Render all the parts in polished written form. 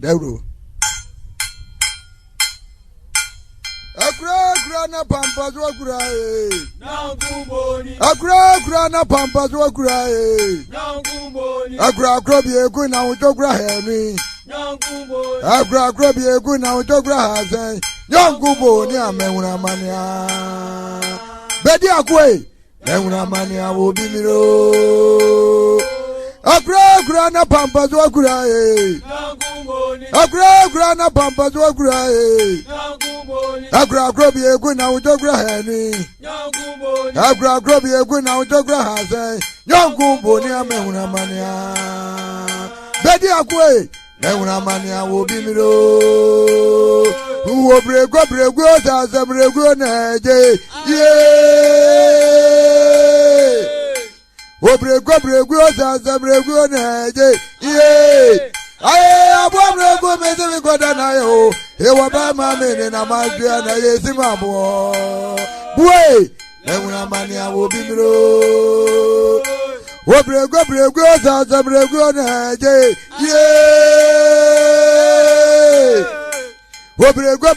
Deuro. Akura na pampas wakura Akura na pampas wakura Akura krobi egu na utokura hemi Akura krobi egu na utokura hazen Nyongubo ni amewuna mania Bedi akwe Mewuna mania wobimiro Akura na pampas wakura Akura na pampas wakura Akura krobi egu na utokura hemi Akura krobi egu na utokura hazen Nyongubo ni amewuna mania Bedi akwe Mewuna mania wobimiro Uwo brego sa brego neje yeah Wo brego sa brego neje yeah Aye abo brego meze mi goda na yo e wa ba ma me na ma dua na yesi ma bo buwe Mewuna mania wo bimiro Wo brego sa brego neje yeah Wo brego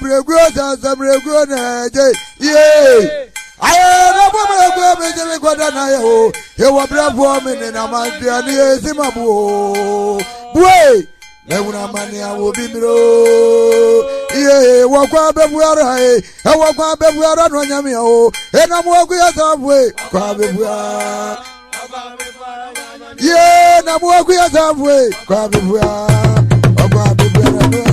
sa brego neje yeah Aye na bo brego me je goda na yo e wa bravo me na ma dua na yesi ma bo buwe Mewuna mania wo bimiro yeah wa kwa bebuara wa kwa bebuara no nyame o e na mo agu ya safwe kwa bebuara yeah na mo agu ya safwe kwa bebuara kwa bebuara no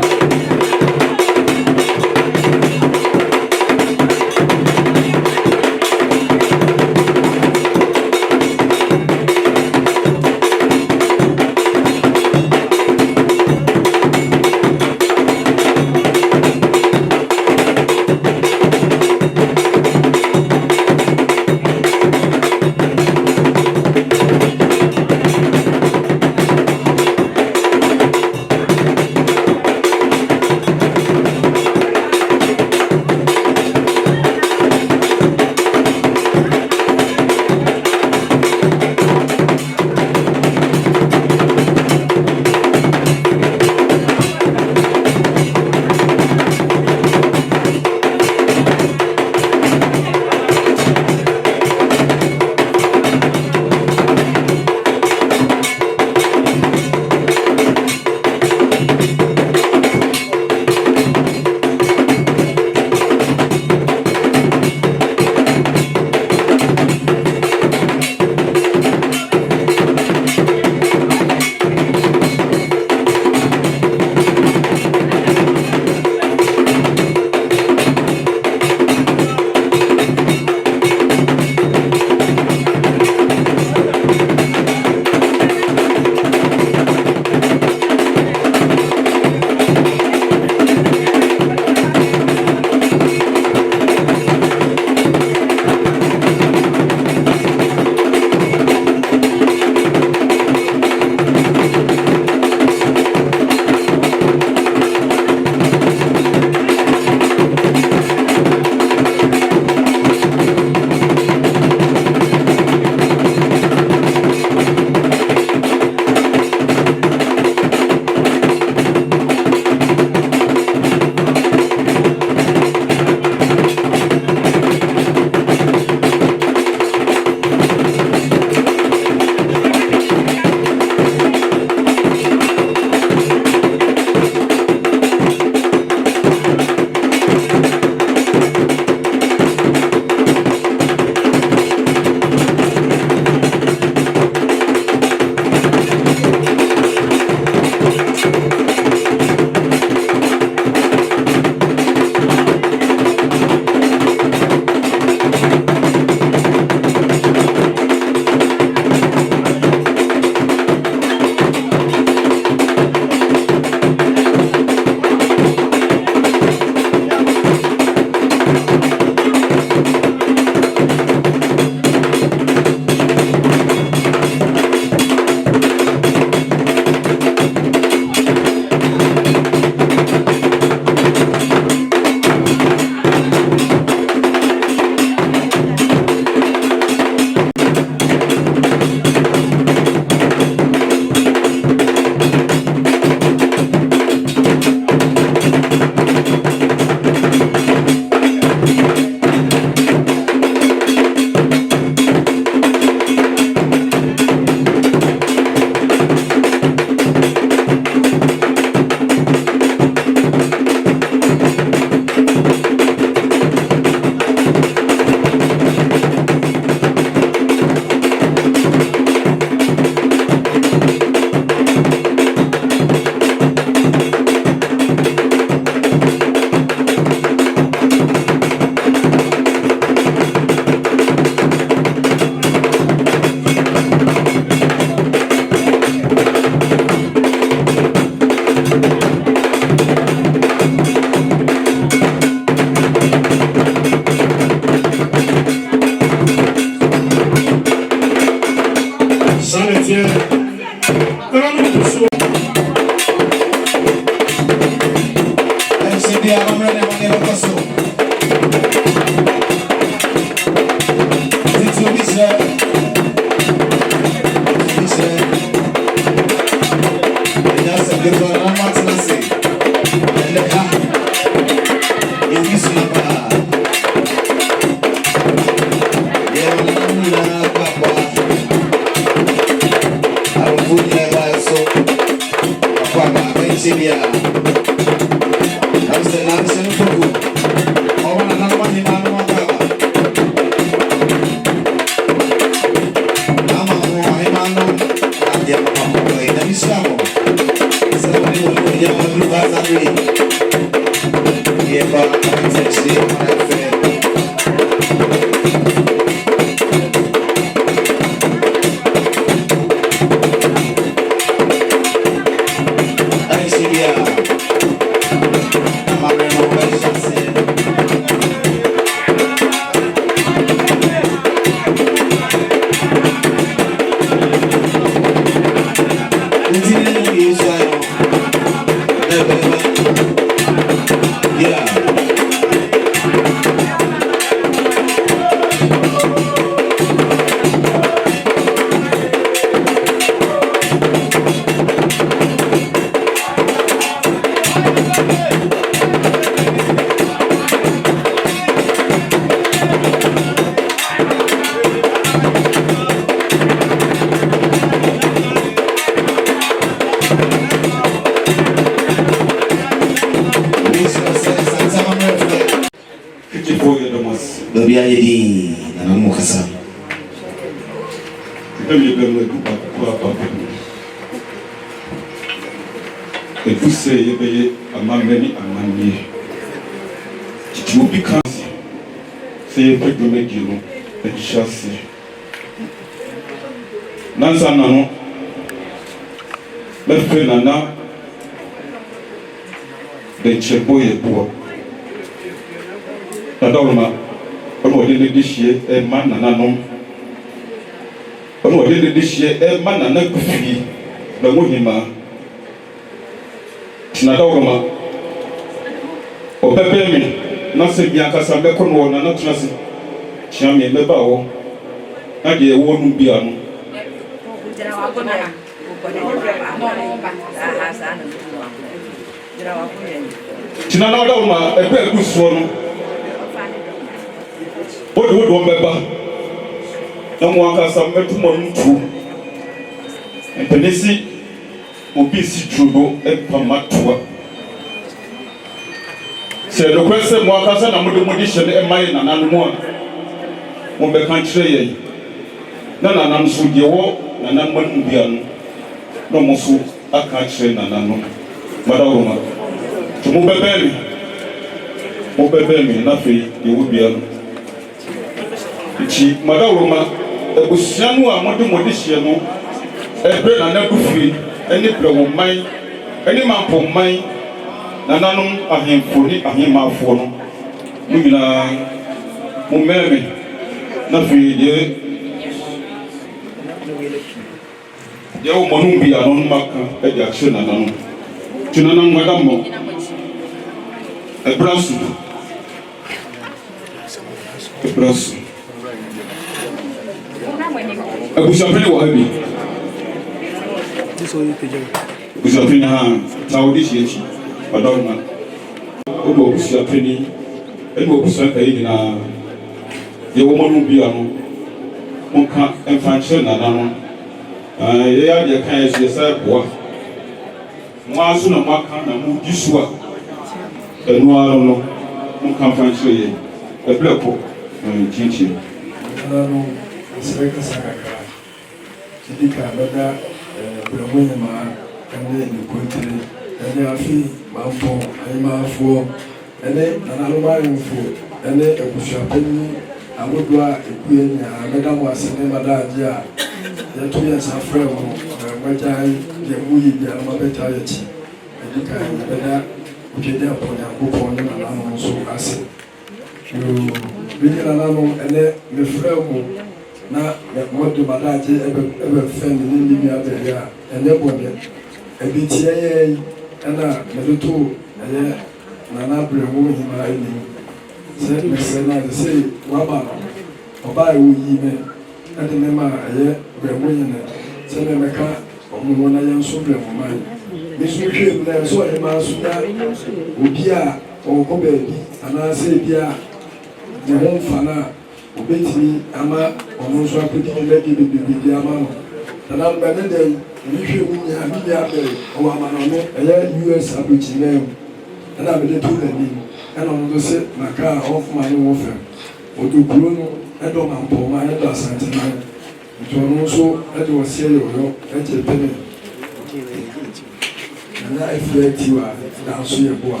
na afiratiwa na so yɛ boa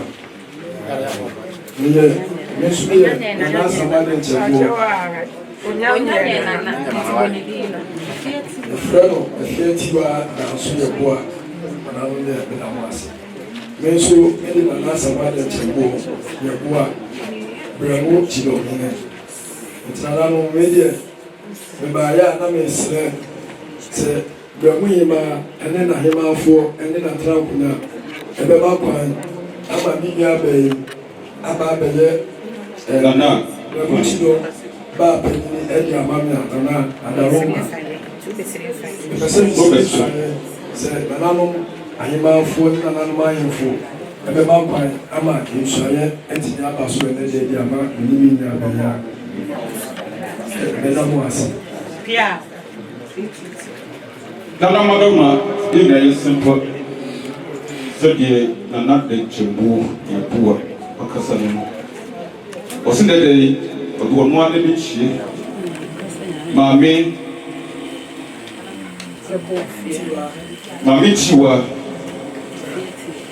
ne mesu yɛ na samade nkyɛbo frɛ no afiratiwa na so yɛ boa na no yɛ na mo ase mesu ɛde na samade nkyɛbo yɛ boa brɛmo kyilo hene ntina no medeɛ mebaayɛ a na mesrɛ sɛ brɛmo yima ɛne na hemafoɔ ɛne na trankonya ɛbɛba kwan ama bibi abɛyi aba abɛyɛ brɛmo kyilo baa panyini ɛde amame a nana adaroma ɛpɛ sɛ mesrɛ sɛ nananom ahemafoɔ ne nananom ahemfo ɛbɛba kwan ama nsuayɛ ɛtumi aba so ɛnɛ deɛ de ama menimi nya abɛyɛ a ɛda mo ase Nana Madama, you are simple. So, dear, Nana de Chimbu, your poor, Pacasan. Was in the day of one more than each year. Mammy Chiwa,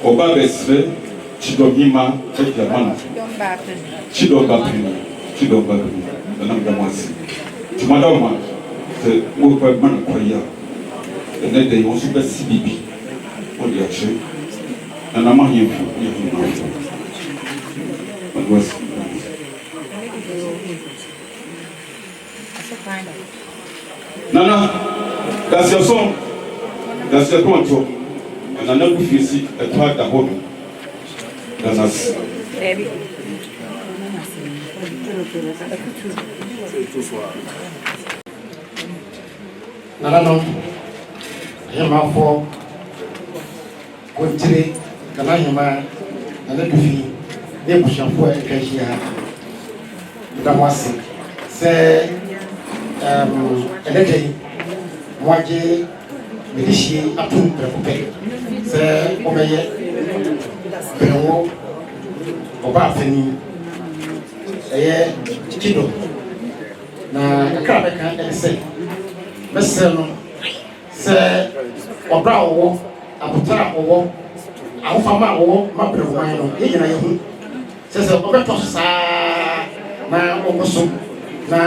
Obabes, Chidomima, Chidomana, Chidombapi, the number one. To Madama, the work man choir. And then they also got CBB on the action. And I'm here for you. What was Nana? That's your song. That's your control. And I never feel sick at part the home. That's us. Nana Hema Kontiri, Kanahima, and then Dufi, they push up for a cashier. Damasi, say, a lady, Waji, Medici, Apun, Repupe, say, Omeye, Peno, Obafeni, a Chido. Na Kabaka and say, Messel, say, Obrao, Abutra, or Alfama, or Mabrano, Yahu, says a Obetos, na Oboso, na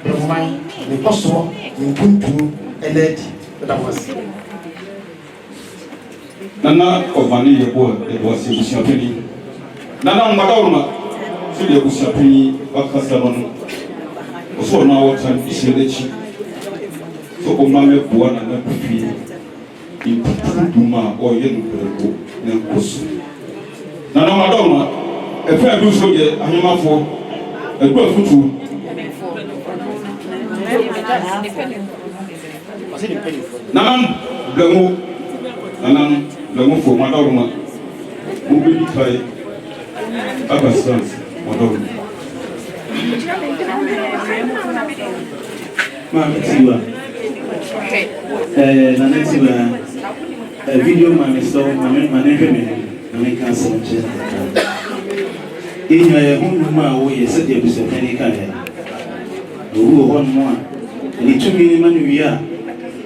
Bromine, the Koso, in Puntu, and let that was Nana of Vanilla board, it was in Champagny. Nana Madonna, Filia Champagny, Bacasalon, also now what time is Lechi. So, Omame Buana and Pufi in Duma or Yenu and Kosu. Nana Madonna, a fair blue soldier, Anima for a good foot. Nanan Blamu for Madonna, who will be by Abbastan's Madonna. Mamma Nanetiwa, a video man is so my name, and I can't say. In your home, we said there was a penny carrier. Who one more, and it took me money we are.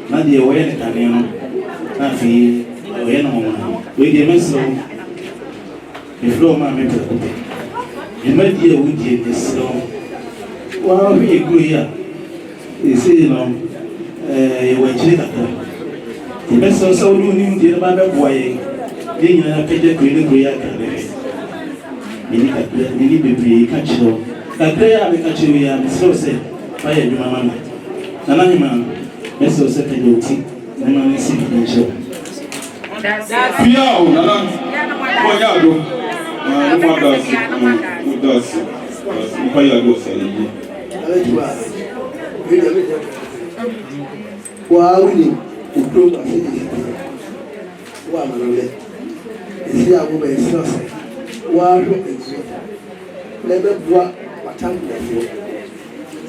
Not the away Canano, not fee, or any we give us so. The floor, mammy, you might hear with you this song. Well, we agree here. You see, you were chilling. The best also knew the Baba boy, being a petty queen. Mini baby, catch you. A prayer, I catch you, and so said, fire your mamma. Nanima, Meso said, Nana is in show. Piao, Nana, Moyado, who does Payado say. Wow, we improve our city. Wow, is here a woman is not. Wow, never brought a time before.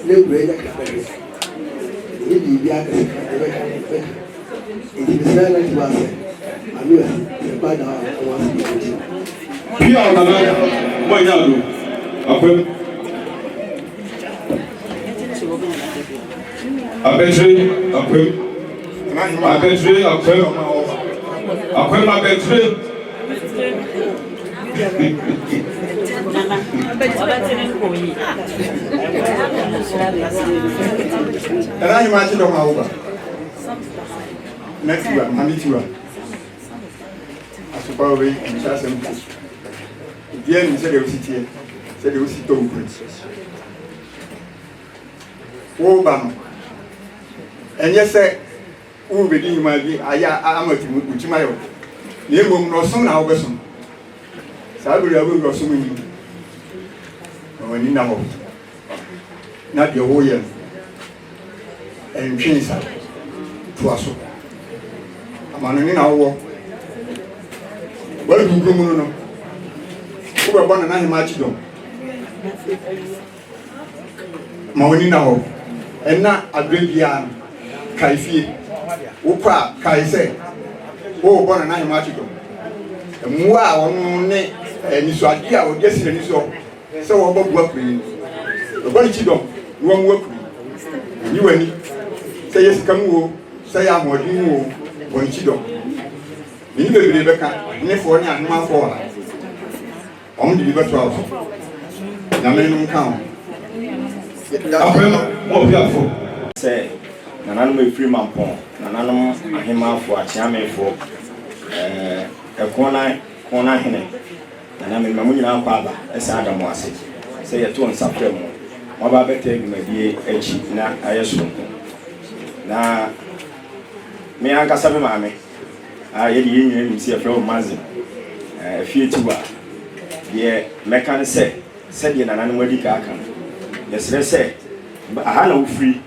No greater capacity. It is the other. It is silent to us. I knew it by now. Piao, Nana, Moyado, a battery, my battery, Era you match on over. Next one, Manitua. I suppose we can share some. The end said they will sit here, said they will sit on princess. Oh, Bam. And yes, sir, who will be my be? I am a Timayo. The woman was some now, person. So I will have got so many. When you know, not your whole year. And change that to us. I'm on an hour. Well, you go, no. Who are born and I match them. Mawini now, and not a great yarn. Kaifi, Upa, Kaise, oh, born and I match them. And Mua on ne, and you saw here, or just in so about work with you. The body chidom, you won't work with you and say yes, come, say I'm what you know, when chidom. You may be Rebecca, never and my for only the better of the men count. Say, Nanano Freeman Pond, Nanano, Ahima for a chairman for a corner henne, and I'm in Mamuna Paba, as Adam was it. Say a 2 and September. My baby take me be a cheap, now I assume. Now, me I got some mammy. I had union see a flow mazin. A few to work. Yeah, mechanic said you an animal can. Yes, they say, but I had no free.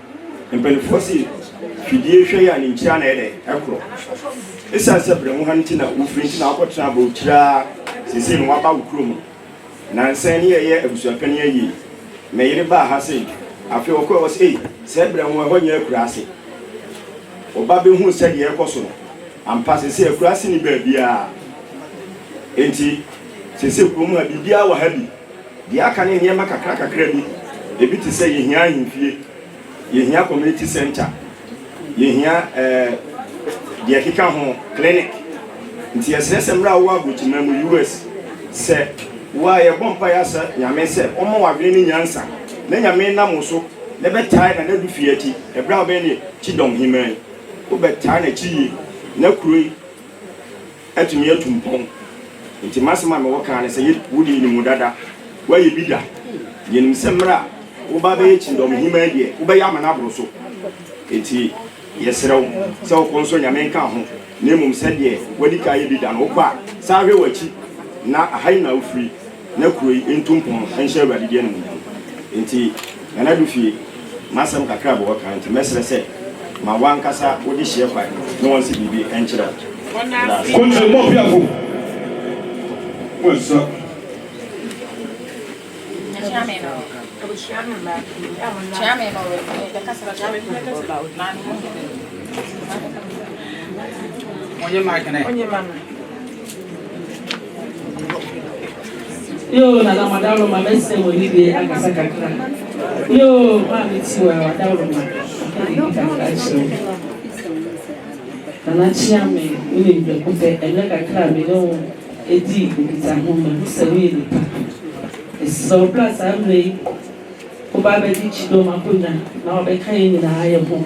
And Penfossy, Fidia and in China, Echo. It's a separate hunting who free now for trouble, Chia, Sissin, what about Crum. Nansen here, it was a penny a year. May the bar has it. I feel of course, said Brown 1 year grassy. Or Babby who said, yeah, possible. I'm passing here crossing the baby. Ain't he? Since you come at the hour heavy. The Akan near Macacraca credit. A bit to say you hear in fear. You hear community center. You hear the Akika home clinic. It's a session row which member US said, why a bonfire, sir? Yaman said, oh, more winning answer. Then your main namoso, never tired and never feared. A brown belly, chidom him, who bet tiny chi. No crew and to me to Mpong. Into Massima Mokan and say, Woody in Mudada, where you be that? Yen Semra, Ubabe, Chindom, Himadia, Ubayam and Abroso. It's yes, so concern your main count. Nemum said, ye, what did I be done? Opa, Savvy Wachi, not a high now free, no crew in Tumpong and share by the game. Into and I do feel Massam Cacrab work and to Messer said. My one casa would be share by no one see be entered out. Country more fearful. Well, sir. Chairman or the customer on your mark on your man. Yo, Nana Madame, my best will be a Casacra. Yo, Mammy, you are a down. Nanachia me, we will put a leg a crab, you know, a deep with a woman who's a really it's so plus I'm late. Obaba ditch do Mapuna, now they came in a higher home.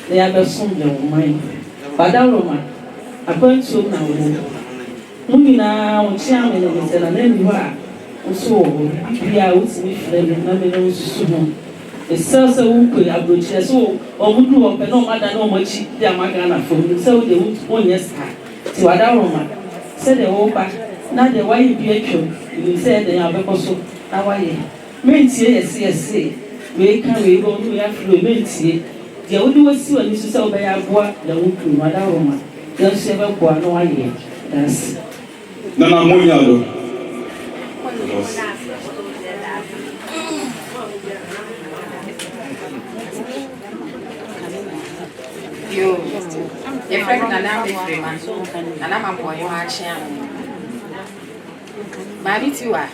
They have a song of mine. But Daroma, I'm going to now. Mumina, chairman, and then you are. So, we are with me, and soon. The cells will approach so or would do up and no matter no much their magana for you, so they would 1 year's time. To Adaroma said the old back, not the way you said they have also. Now I Mentie, we can we go to Mentie. The old was see when you saw by a boy, the wood to Adaroma. There's several boy, no idea. That's Nana Moniado. Yo, your friend Nana Freeman, and I'm a boy, March. Married to her.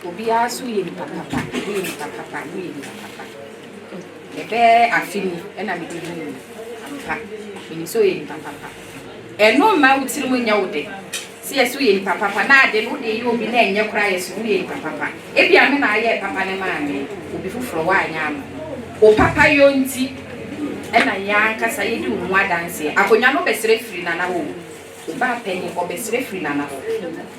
Obi asu ye papa, the bear are feeling, and I'm beginning. So ye papa. And no man would tell when you're there. yes, we papa, na de no de you be name your cry as we papa. If you are not papa and mammy, will be for a while yam. O papa yonti, and a young cassa you do more dancing. I could not be free nana. Ba penny or be free nana.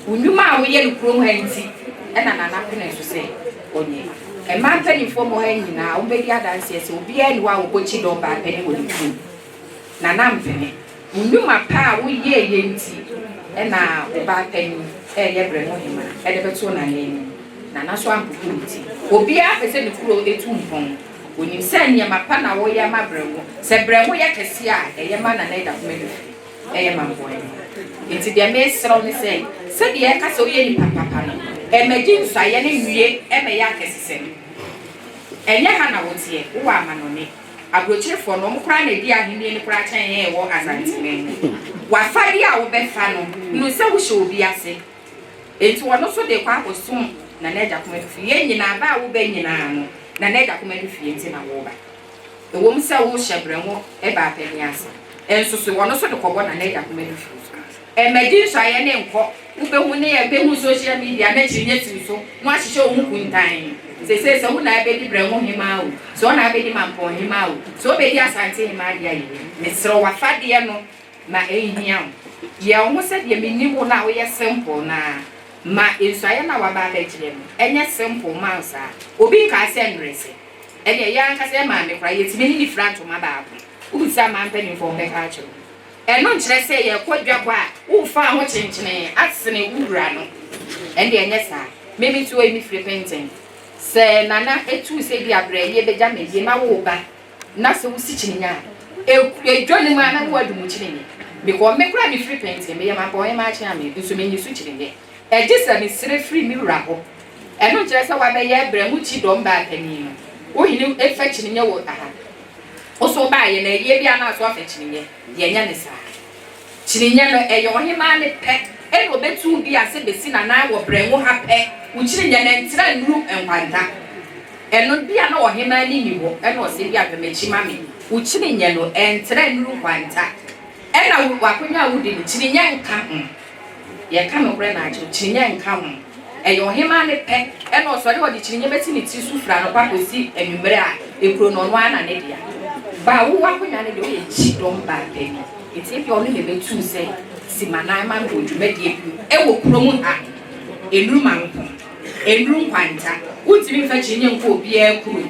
When you ma we yellow crow henty, and an happiness to say, only. A man penny for more hanging now, baby dances will be any one which you don't buy penny with you. Nanam penny. When you my pa, we ye yenty. And now, the bad penny, a bring him, and the betona name. Nana swamp beauty. Will be up as any crow a tomb. When you send your mapana or your mabro, said Bremoya Cassia, a yaman and a of a man boy. Into their mace only say, said the Ekaso Yen Papa, and Majin Sayani, and a yakas. And Yahana was here, who are manoni. I will cheer for no crying a dear Indian cratching or as I explained. Why 5 years be fan, no so should be a say. It's one also the quack was soon, Naneja come to Fiena, Bow Benyan, Naneja come to Fiena Woba. The woman saw Shabramo, Eba Peniasa, and so one also the Cobon and Naja come to and Majin Sayane, who go near Bemu social media, mention yes, so much show Mukun time. They say so when I baby Bremo him out, so I baby man for him out, so baby as I say, my dear, Miss Rowa Fadiano, my aim. You almost said you mean you now, we are simple now. Ma Isayana Wabadem, and yet simple mouse, Obika send race. And a young Casaman, the cry, it's many different to my baby, who's some man penny for the culture. And not just say a quad job, who found what change me, asking Urano. And the Anessa, maybe to me free painting. Say Nana, a 2 say the abre, ye be jammy, ye ma woba. Nasa was sitting ya. A joining man, who are doing because me cry me free painting, me my boy, my chammy, so many switching it. A just free miracle. And not just how I may have Bremuchi don't back any. Oh, he knew a fetching in your water. Also by and a year be not so fetching ye, Yanisa. Chiniano, a young man, pet, and will bet to be a citizen and I will bring what happen, which in an entire room and wanda. And not be an or him and was in the other Mechimami, which in yellow and train room wanda. And I will walk when I would in Chinian come. Ye come Brenna, Chinian come. And your him and a pet, and also what the Chinian vicinity Sufra, Papa see and you bear a chrono one and Edia. But who walk when I do it, she don't buy penny. It's if you only have two say, Simana man would you make you a will promote a room a room quanta. Would you be fetching young for beer cool?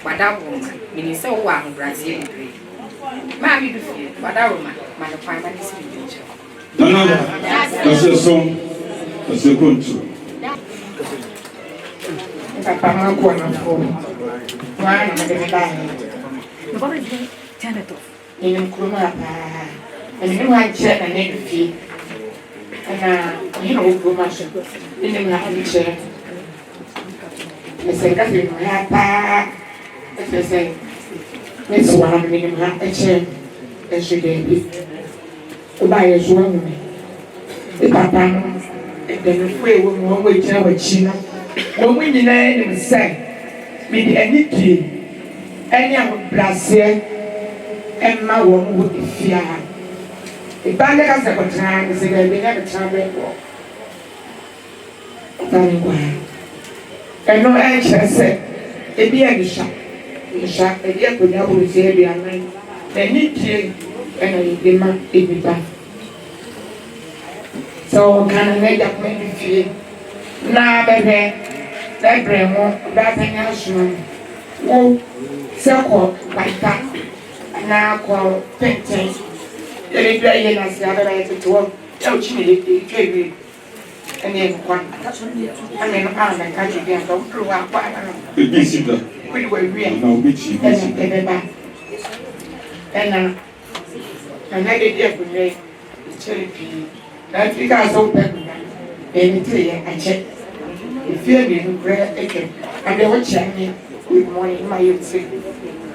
But that woman, meaning so one Brazil. Mammy, but that woman, my fireman is in nature. No, that's a song. That's a good too. Papa, I'm going to go. Why am I going to die? In Kuma, and you had said a name fee. And you know, promotion. In the chair. I said, I didn't have as I say, Miss 1 million a chair, and she gave it. Buy a swim me. The papa, and then the way we won't wait our china. When we deny him, say, maybe any key, any of Brazil, and my one would be fear. The bandit has a time, is they never travel walk. Very well. And no answer said, a beer shop. The shop, a dear could never say, be a man. They need you, and I demand it be back. So can I make up maybe feel? Now, baby, that brain won't that thing else. Oh, circle like that. Now, call painting. They play in as the other way to work. Oh, she trade and then one. I mean, I'm a country again. Don't throw out what I know. We were real. No, bitch, and I did every day. Cherry. That's because open anything I check. If you're being great again, and they were checking good morning, my youth say.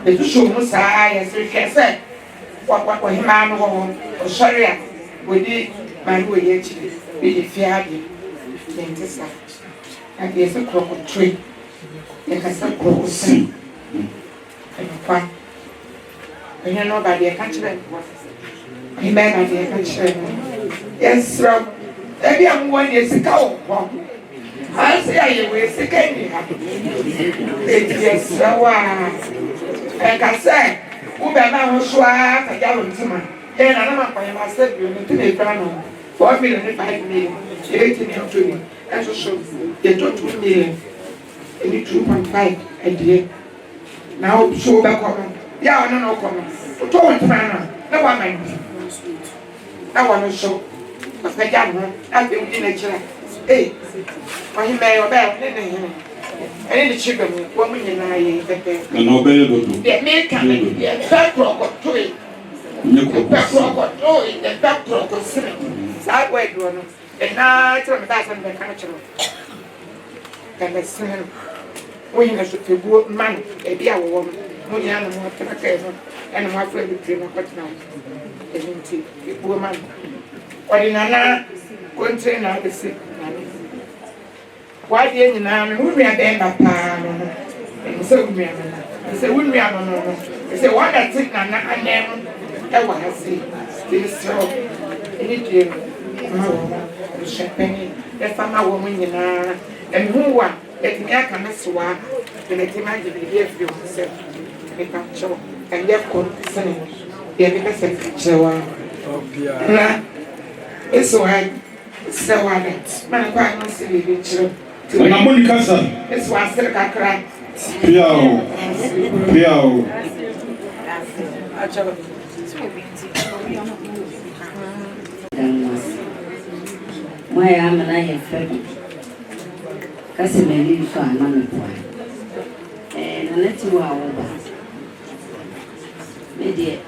The show was I as we can say. What man or sorry, we did my way actually. We did fear you. Then this side. And there's a crocodile tree. There has a crocodile. And a quack. And you know by the country. He made by the country. Yes, sir. Ebi amwa ni esika wo. Ase aye we esika ni ha. Yes, wa. Eka se, wo be na ho so a ka ja wo ntima. Na na ma kwa ma se bi ni ti na fra no. 4 million, 5 million, 18 and 20. That's also they took 2 million. And 2.5 a day. Now, so back on. Yeah, no comment. For 2 man, no one man. That one also. But I can't have been in a chair. Hey, when he may obey, and in the chicken, woman and I, and obey the American, the back rock of toy. The back rock of toy, the back rock of sitting. That way, and now it's on that and the country. And the sin when I should be good man, a dear woman, no young and my friend between a hot now. A woman. Or in another country, now the sick. Why didn't you know? We are there, Papa. And so we are. Say, we are no. Say, what I think, and then I want to see. This so anything. The champagne, the farmer woman, and who are let me can swap, and let him give you for yourself. Make up show, and they're concerned. They're the second. It's why it's so that my wife must be rich. And I'm only cousin. It's why I still can't cry. Why am I a fair? Cousin, I live for a money point. And let you out. Maybe,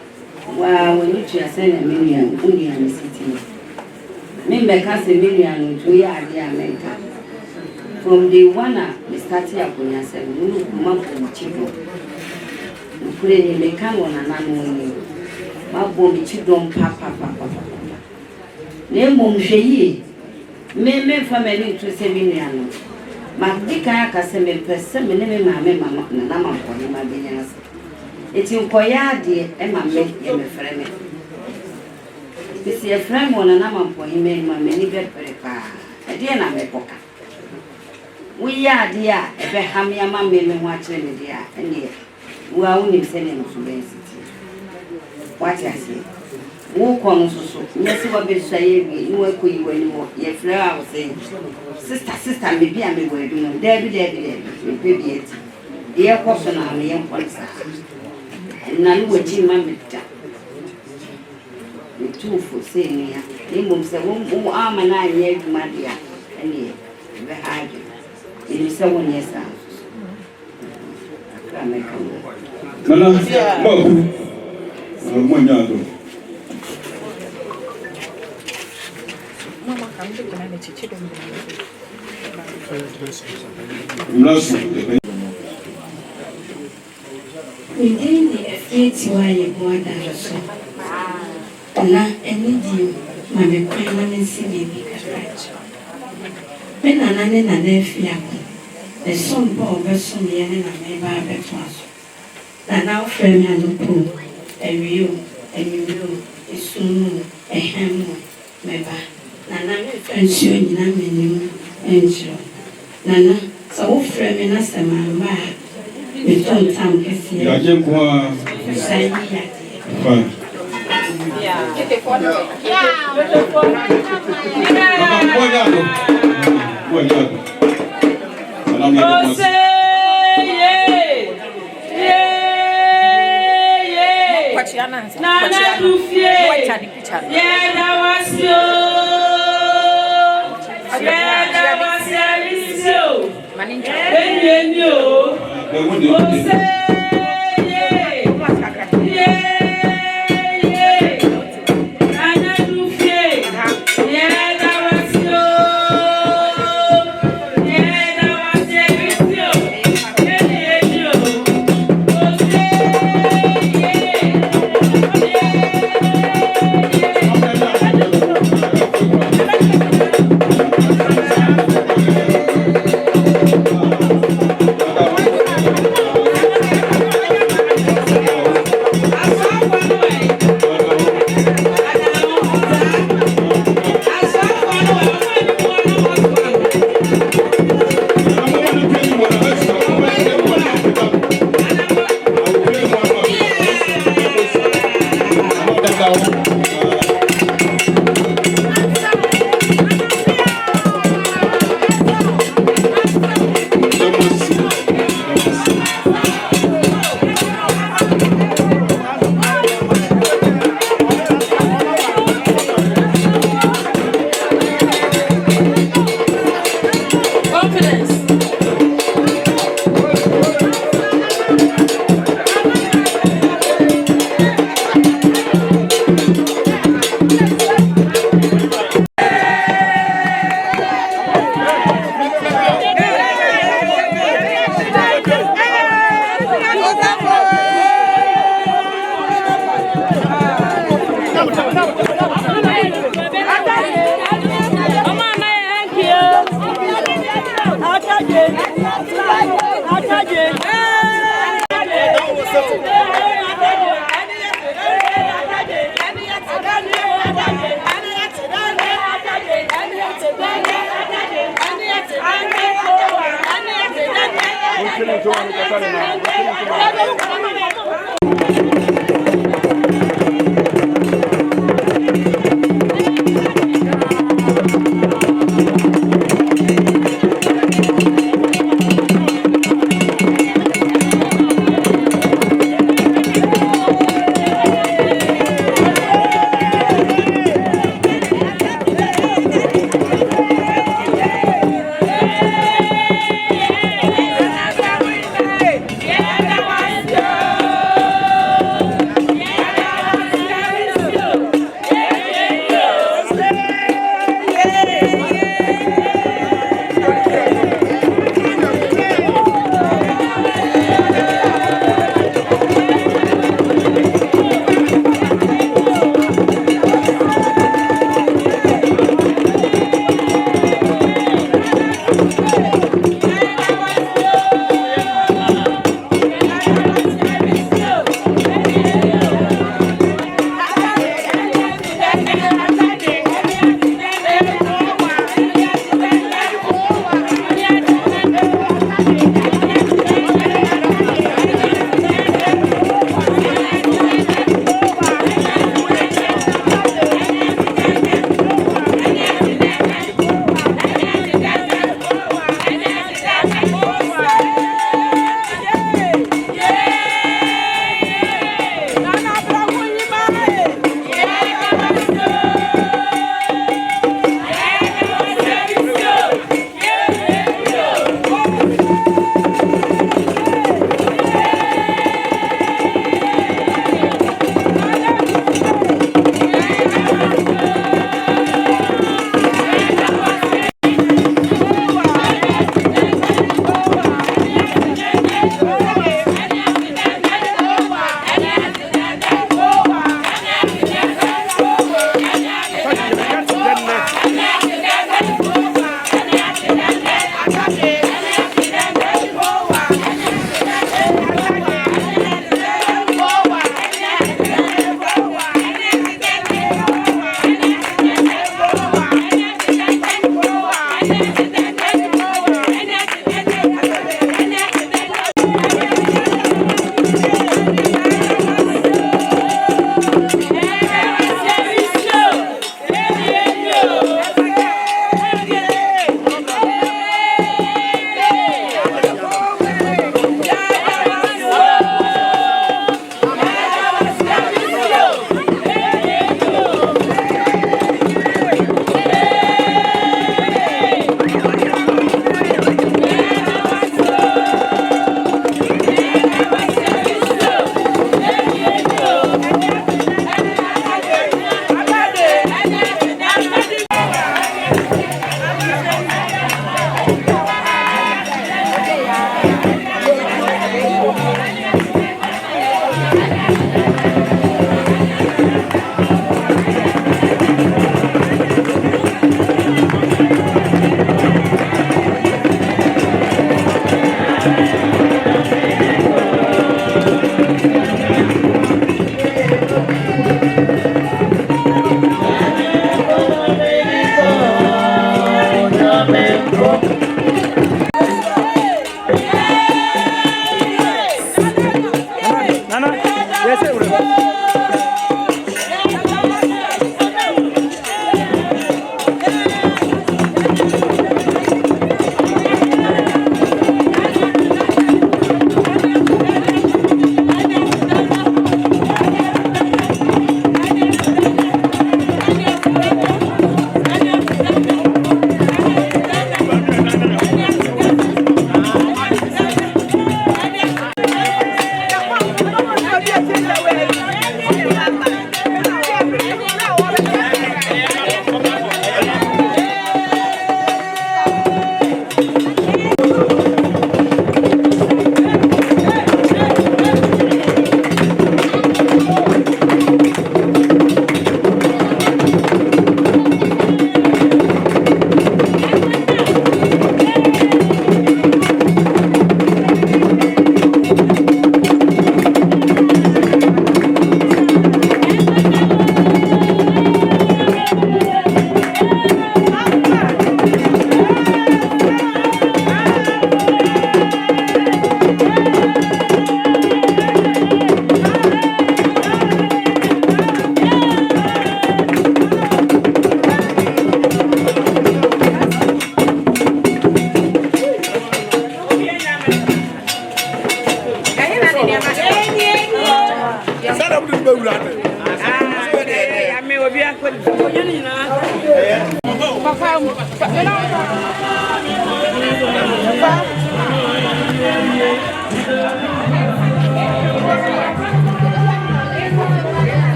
well, when you send a million, only in the city. Remember, cousin million, we are the America. From the one, we started up when I said, we look month from Chico. We put it in the can on an annual. My boy, children, papa. Name Mom Shea. Me from any to 7 million. Magdika Cassam per 7 million, mamma, Nama, my business. It's in Koyadi, and my make a friend. It's a friend on a number for him, and my many bed prepare. A dear Namepoca. We are dear, a Behamia mammy, watching dear, and dear. We are only sending to the city. What I say. Walk on so. Yes, what be saying, you work with you anymore. Yes, I was saying, sister, maybe I may wear doing Debbie, maybe it. The air person on the young ones. And none would see my victim. The two for saying, they say, who arm and I near to my dear, and yet, behind you. It is someone, yes, I can't make a Mama come to the chicken. Within the FATY, you more than so. Now, any deal, my permanency may be correct. When an nephew, the son ball vessel, the enemy may buy a better. Now, frame and pool, a real, a soon, a ham, maybe. Nana me fancy you na me nim enjo Nana so frame me na semamba me ton tam kesi ya je kwa sai ya fine yeah get the phone yeah get the phone yeah say yeah Nana do fie yeah that was you yeah, was a so. When you say,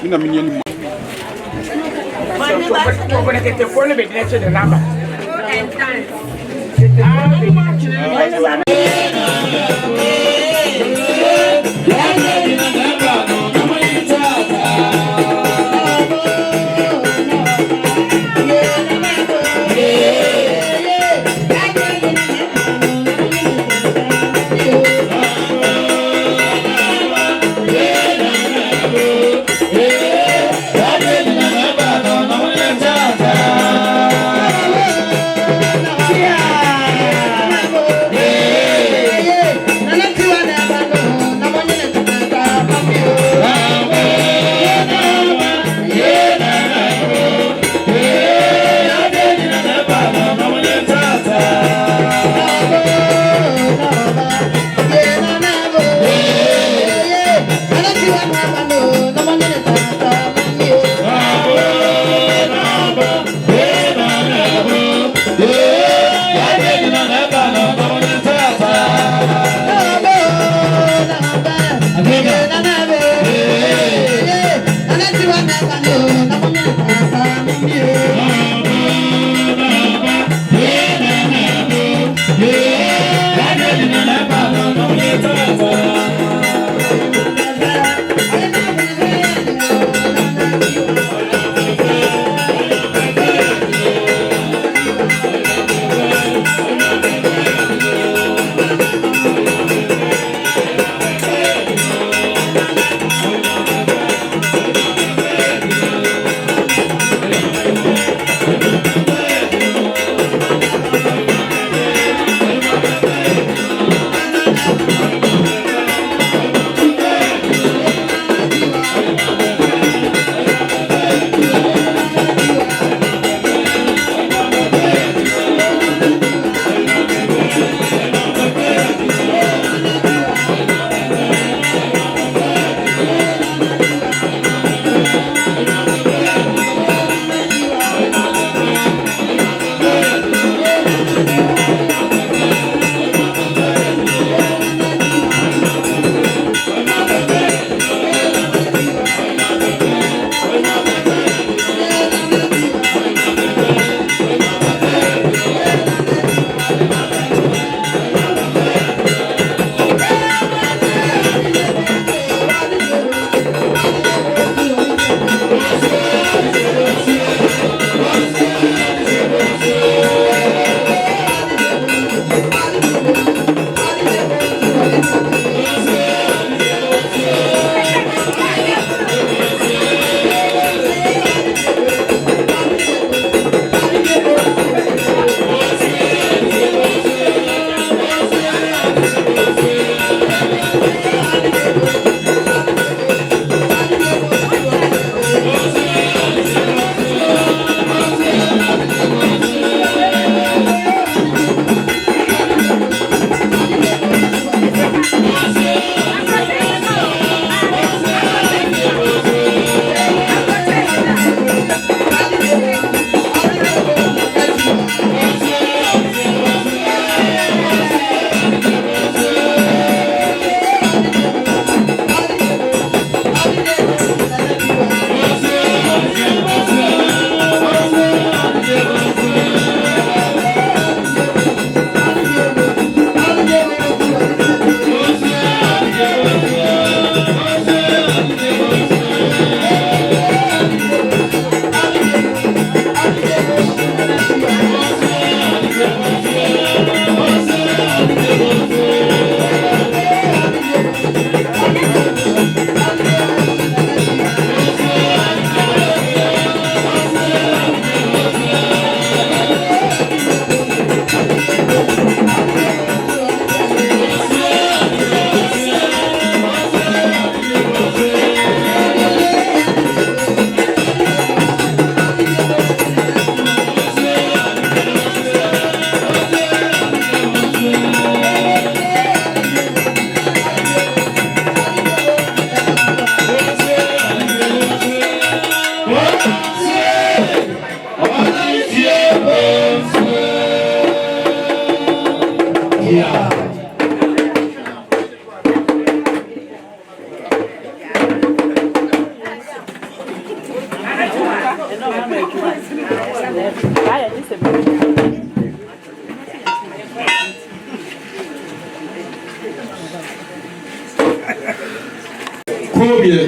Ina minyan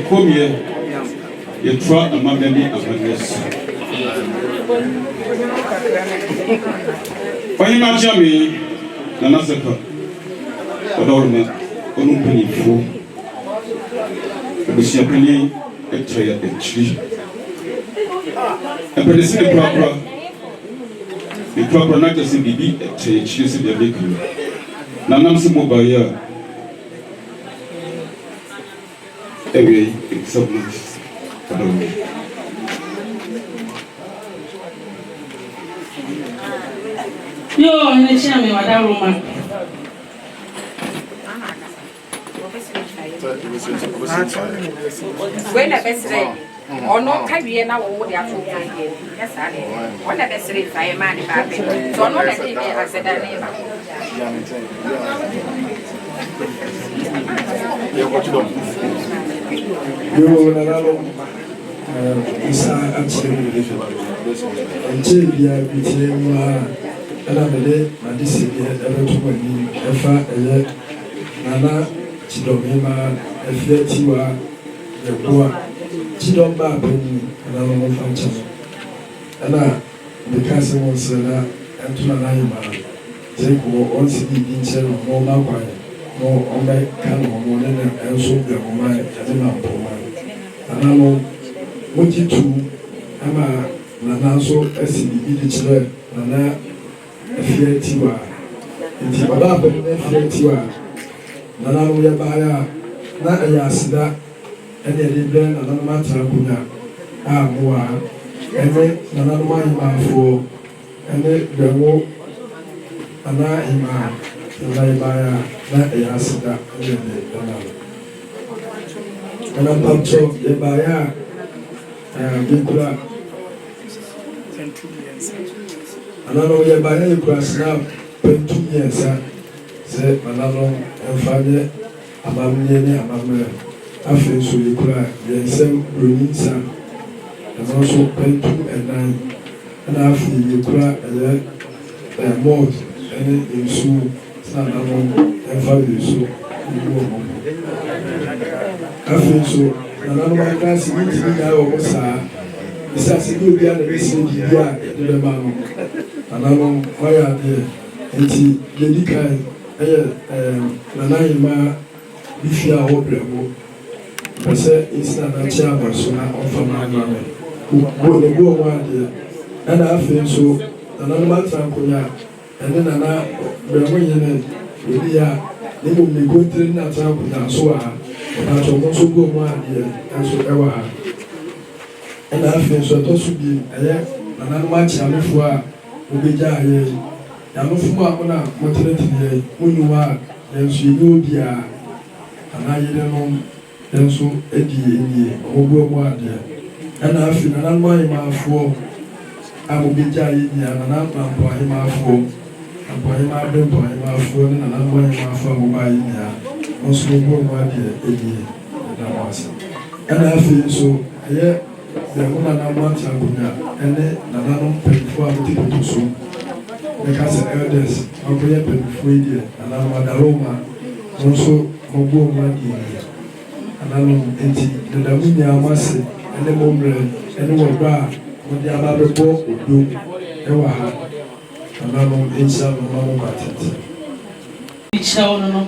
Come you try a mammy amanis. When you imagine me, Nanasaka, Adorment, Onumpany fool, the champagne, a tray at the tree. And when they say the proper not just in the beat, a tray, she's in the bakery. Nanam's mobile. Anyway, it's so much. Yo, and the chairman, Madame Roman. When the best ready, or no carry now over the actual yes, I did. When the best ready, fireman, so not that I said that neighbor. You will Isa actually until we are between and I'm a this ever to me, Efa, Nana, Chidomima, Efiatiwa, the Boa, Chidomba, and I don't know function. And I, the cousin was and Tunanaima, take once he didn't more Mawai, more on my cannon, more than and so the woman, and I know. Moji tu ama nana so SCB di chile nana efietiwa nti baba abem na efietiwa nana no ya baya na ayasida ene de bre nana no matra kunya a moa ene nana no mahimafo ene gbewo nana ima nana baya na ayasida ene de nana pamcho de baya Bikura Anano ye baya yikura snap 2 years say manano enfanye amamye ni amamre afi so yikura yensem roninsa and also 2 and 9 and afi yikura mod any insu sanano enfa yesu iwo afi so Nana waka sibiti na wo sa isa sibi bia na bisi bia de ba no nana oya de enti dedikai nana yima bifia wo brebo pese isa na chia baso na ofama na wo ne go wa de ana afi so nana ma trankonya ene nana brebo yene edia ne mo me go tre na trankonya so a na so mo so go mo ade enso ewa ha na afi so to so bi eye na ma cha mefo a obeja aye ya mefo ma na mo tretine munyuwa enso yi obi a ana yire no enso edi eni ogbo mo ade na afi na ma ma afo a obeja aye ni na pampo aye ma afo pampo aye ma bempo aye ma afo na ma afo mo ba aye ni a also go ma de edi na wasa ana afi so aye the woman na want to go ene na no penfo a tipo so because elders oboye penfo ide na madaloma also mogbo ma di ana no enti da munya amase ene momre ene wo ba mo di ababebo odo ewa ha ana no insha Allah mo batete bichawo no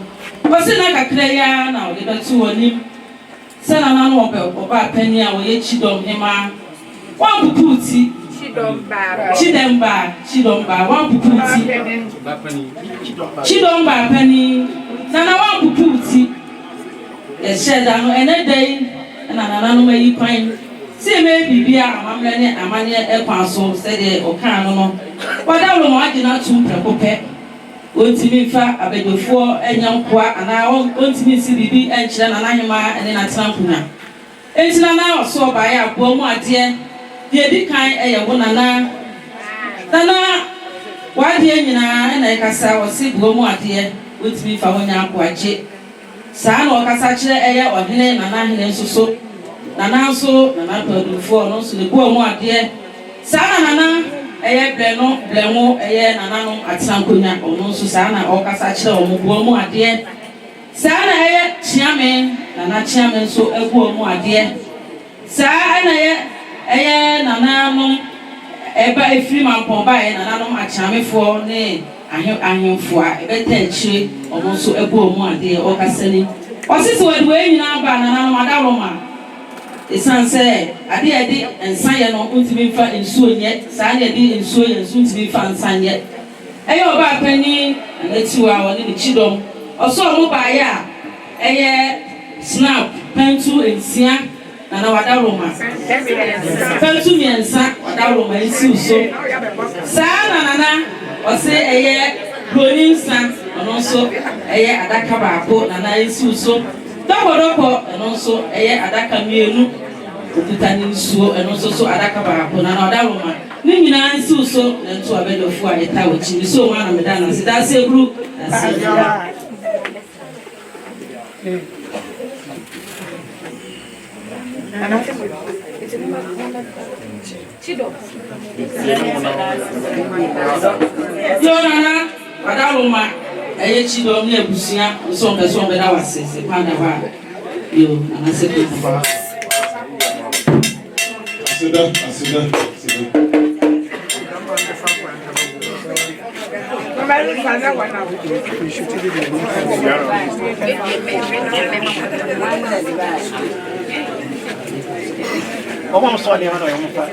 wase na kakra ya na o de betu woni sana na no oba pani a wo ye chidom hema wan puputi chidomba wan puputi chidomba pani sana wan puputi e sheda no ene dai na nana no mayi kwan se me bibia amamre ne amane e kwa so se de o kan no wadawlo mo agina tum prekope ontimi fa abedofo enyankoa ana ontimi si bibi enkyere na nahema ene na trampunya entina na oso ba ya abo mu ade de di kan eye wo nana wade nyina ena ekasa osi bo mu ade ontimi fa wonya akwaje saa na okasa kire eye ohene na nahene nsoso nana so nana padufo no so le bu omo ade saa nana eye blemo eye nana no atankonya ono so saa na okasa kire omo bu omo ade saa na eye chiame nana chiame so ebu omo ade saa na eye nana no eba efiri mampon ba eye nana no achamefo ne ahemfo a ebeta akire omo so ebu omo ade okasa ni osisi we nyina ba nana no madaloma esanse ade ensan no untimi fa ensuo nye saa na ade ensuo ye ensuo untimi fa ensan nye eye oba pani anatiwa woni ni chidom oso omo ba ya eye snap pentu ensia nana wadaloma pentu miensa wadaloma ensi so saa nana ose eye Proninsa ono so eye adaka baako nana ensi so doko eno so eye adaka mienu okutani nsuo eno so adaka baako nana odaloma ni nyina ensi so nto abedofo a eta wachi so ma na meda na sida se gru na se ana chido Jonana Adaloma eye chido mi ebusia so be da wase se panda ba yo ana se ko ba asida Vamos só ali, mano, vamos lá.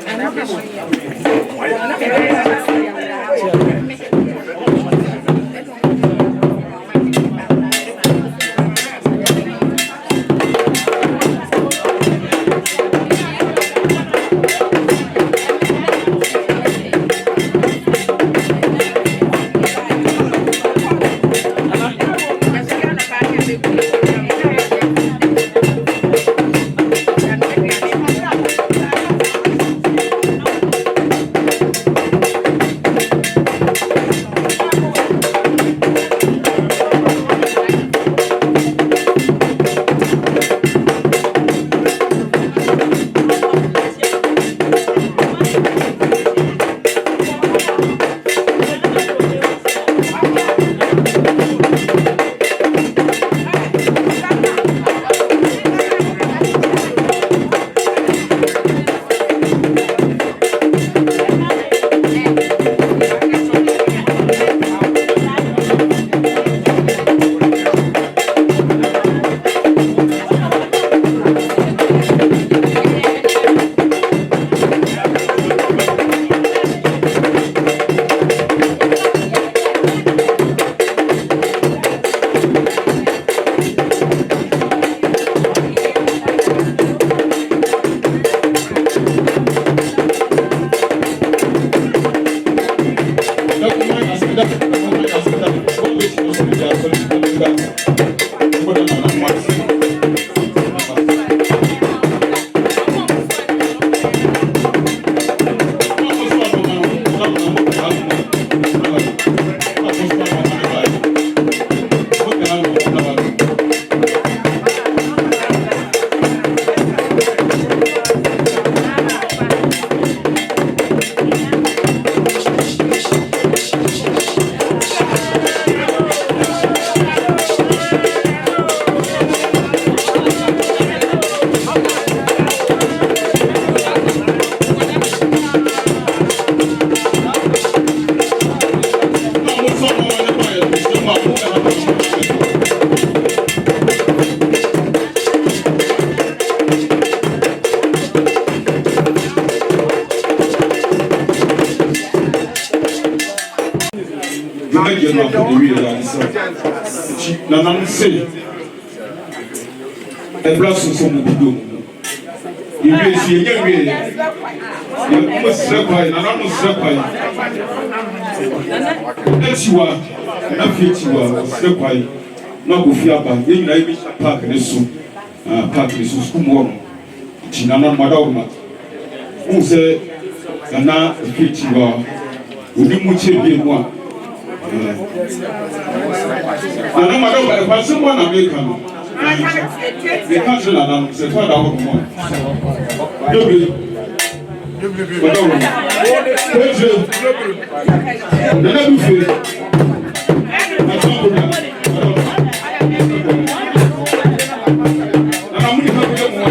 Nanam se e blasu so mu bido ibe si enye we ye mo srekwai nanam srekwai etiwa na fietiwa srekwai na go fi aba ye nyina ibi park ne so school mo ti nanam madawma un se na fietiwa odi mu chebe mu a na madawma e kwaso mo na make no The country na nam se fa da ho mo. Dobi. Bada wo. Peje. Na na du fe. Na so ko na. Na mu ni fa ko mo.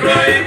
Bye.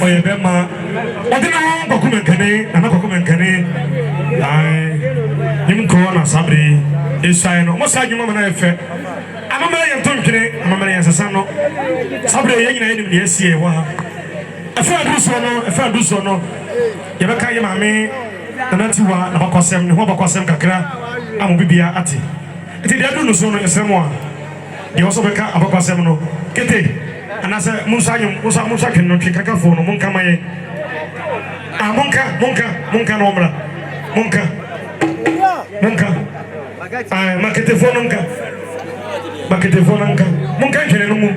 ye bema odina ko kumenkane na ko kumenkane ai nim ko na sabri isai no mo sa dwuma na efe amamara ye tontwene amamara ye sesa no sabri ye nyina ye nim ne asie wa efa duso no ye beka ye mame na tiwa na bakosem ne ho bakosem kakra amu bibia ate eti de adu no so no esemo a ye oso beka abakosem no kete anase musa ken no tweka fo no monka maye monka no mra monka makete fo no nka monka kene no mu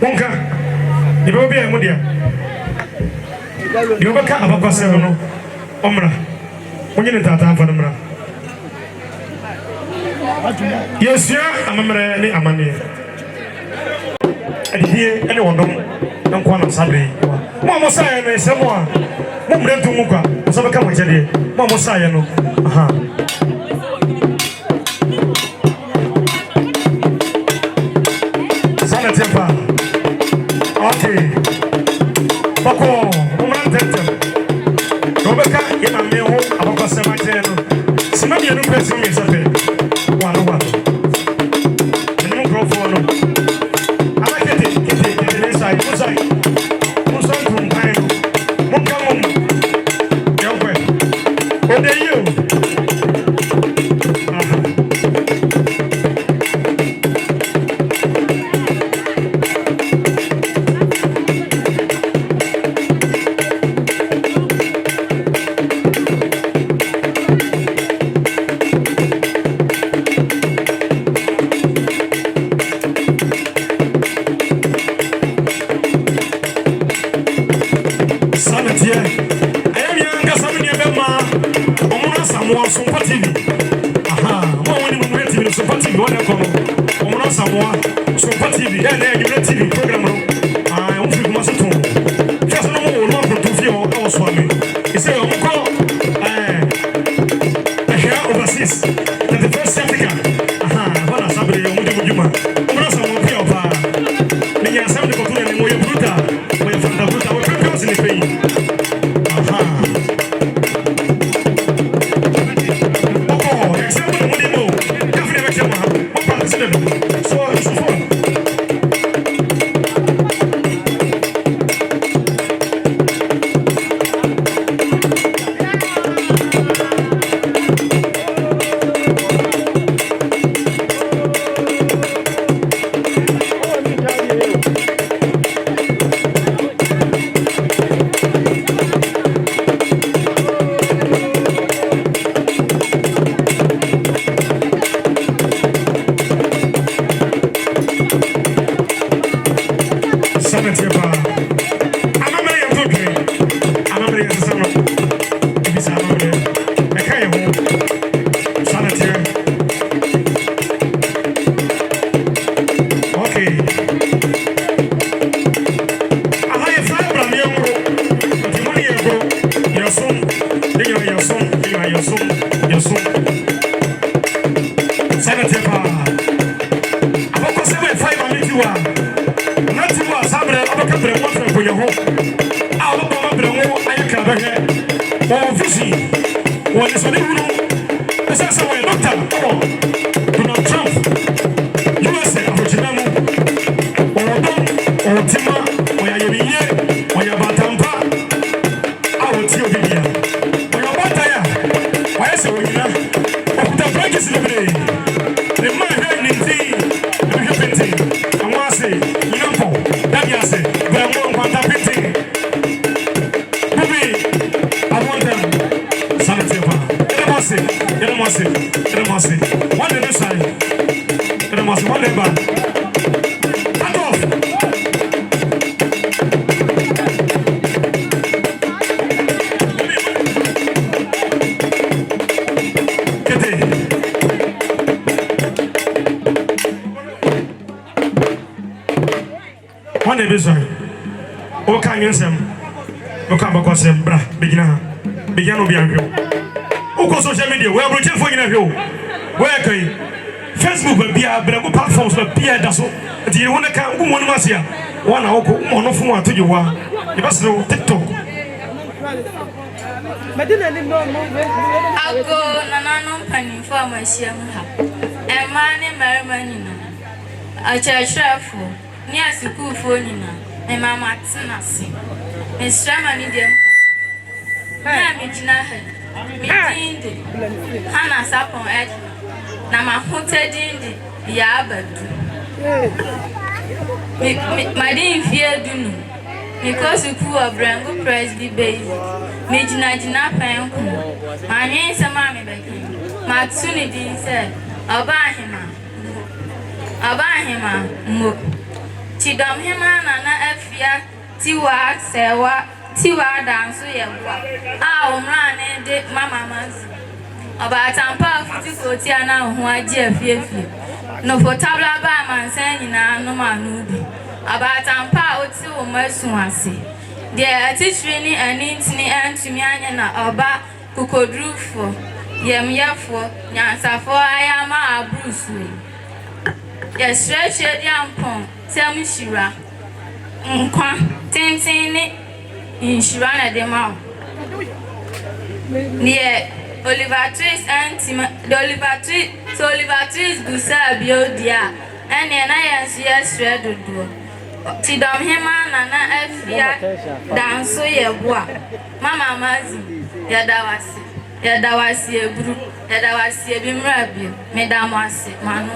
monka ni bebe e modia yo baka abakosem no omra onye ne tata afa no mra yesia amamre ni amane adie ene wondom nko na sabre mo saye no esemo a mo mre ntu mu kwa so beka mo chede mo saye no aha sana tempa okay bako mo mre tentem do beka ye na me ho abako sema chede no sima bi enu pesi mi sabe wano ene mo grofo no Musai from Cairo. Monkamon. Yahweh. What are you? Social media, we are bringing for you. Where Facebook will be a platforms, but Pierre Dasso. Do you want to come? One was here. one hour on from one to you one. You must know TikTok. I'll go Nanano Penny for my Siamha. And money, Marimanina. A church raffle near Suku Fonina, and Mamma Tsanasi. Miss Shamani Dem. Namijina, Midindi, Hannah Sapon Edna, Namahuta Dindi, Yabadu. My dear fear Dunu, because you poor Brango Price be based. Mijina Penku, my name is a mammy begging. Matsuni Dean said, Abahima, Mo. Chidom hima na Efia, Tiwa, Sewa, Tiwa dance, ah, run de Mamma Maz. About Tampa, Futiana, who I dear fear. No for tabla by man saying, no man. About Tampa, or two or mercy. There, teaching and intini and to me, and Oba, Kukodru for Yem Yansa for I am a Bruce. Yes, stretch your young pong, tell me Shira. Tintin in Shirana de Mount. Near Oliver Twist and the Oliver Twist Gusa Biodia, and then I answer yes, red do. Tidom hima nana Efia danso ye boa Mama Mazi yadawasi ebru yadawasi ebimrabio medamwase manu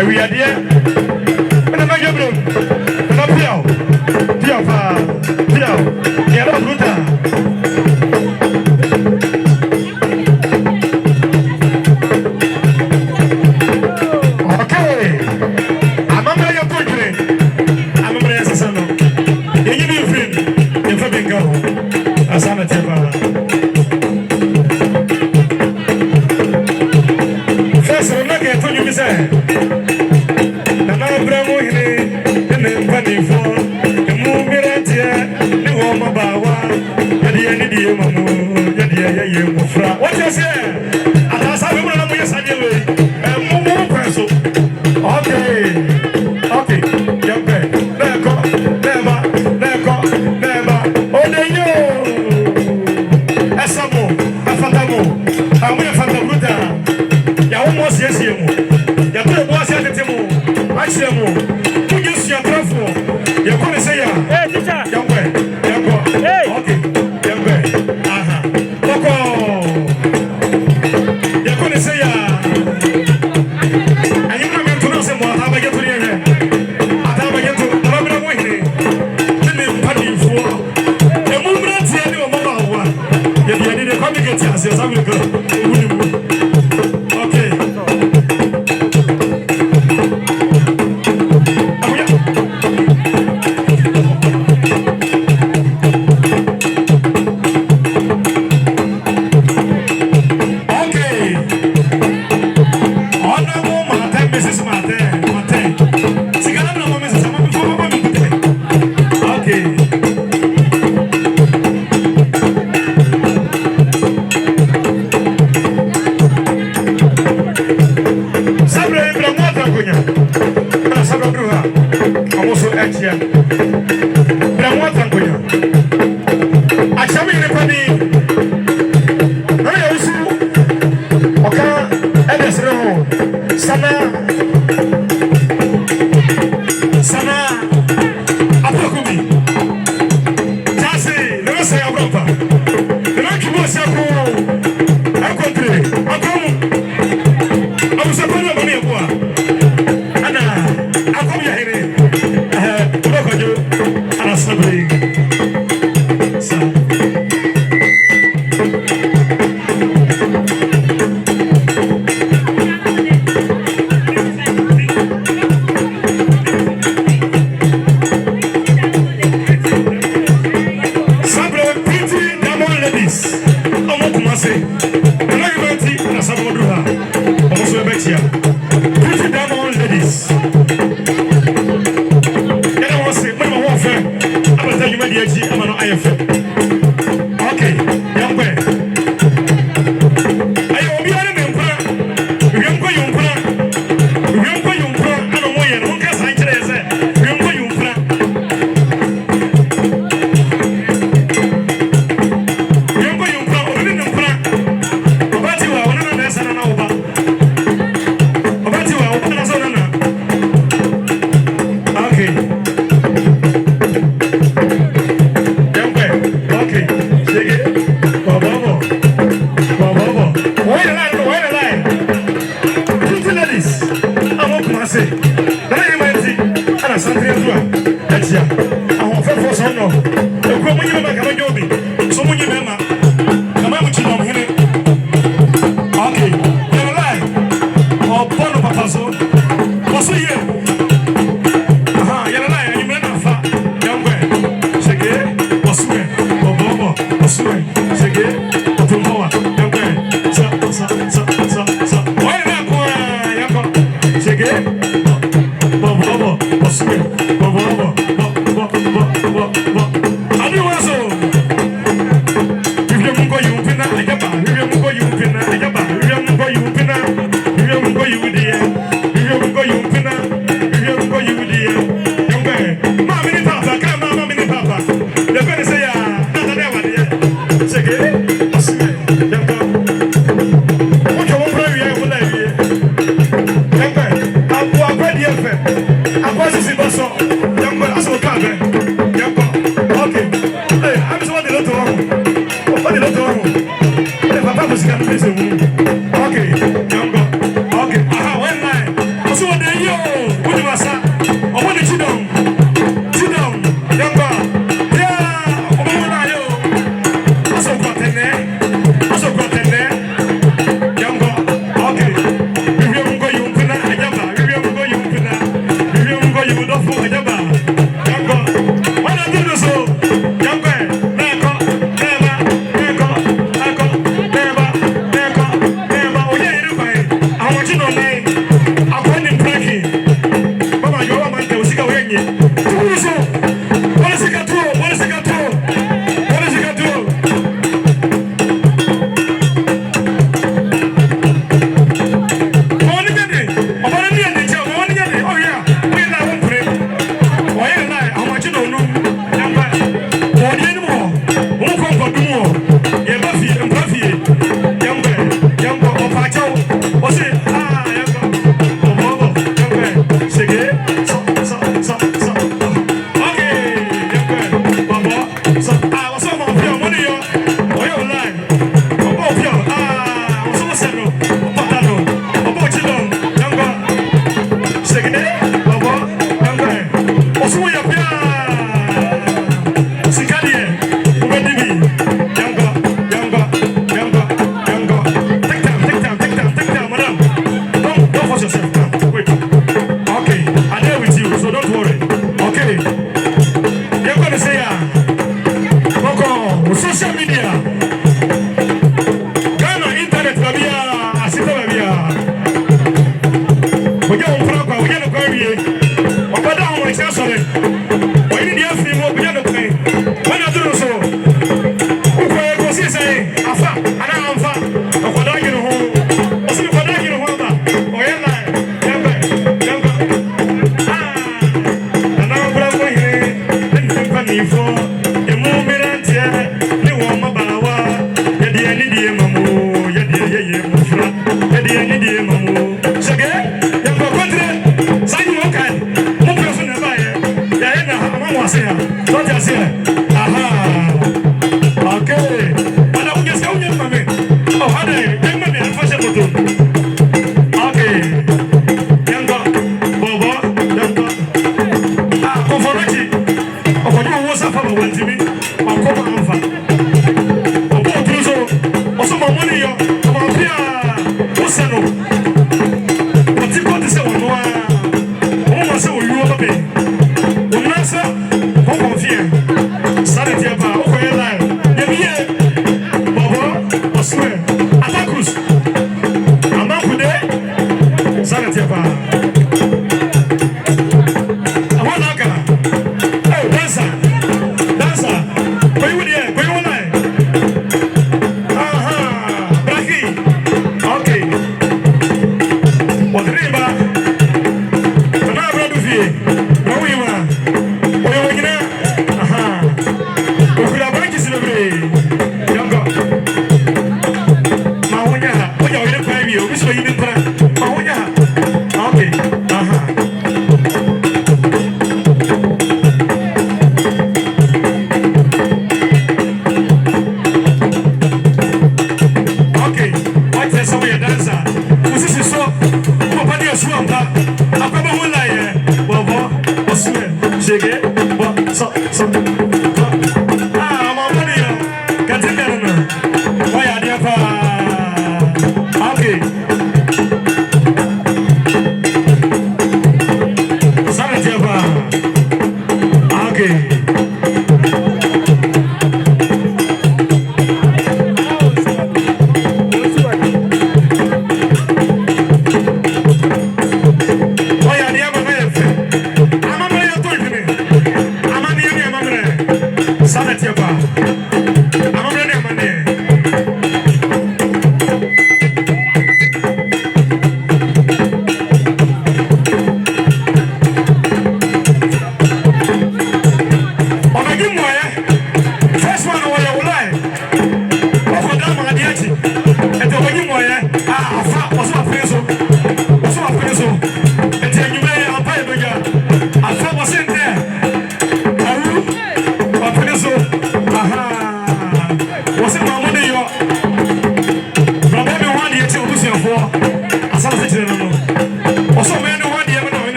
We are Ana ma yebro. Na piao. Piao pa. Piao. Yero bruta. Okay. Amamba ya pokre. Amamba ya sasano. Yenye bi friend. Yefa benga. Asana tepa. First, I'm not going to you say. Nana Bravo hine, ene mpani fo. Emu miratia, ni woma bawa. Yadi mamu, yadi mufra. What you say? Atasa bimuna na muye sanyewe. Mumu kweso. Okay. Yampe. Neko. Odeyo. Esamo. Afatamo. Amuye fatabruta. Ya almost yes you. Ya put a boss at the table. Maximo. You just your trafo. You're going to say ya. Hey teacher. Young boy. Hey. Okay. Young boy. Aha. Boko. You're going to say ya. And you're not going to know some more. How I get to the end. How I get to the Robin Wayne. Then they party for the movement here. You are mama. You did a comic at us. Yes, I will go. Okay, aha, when I so there you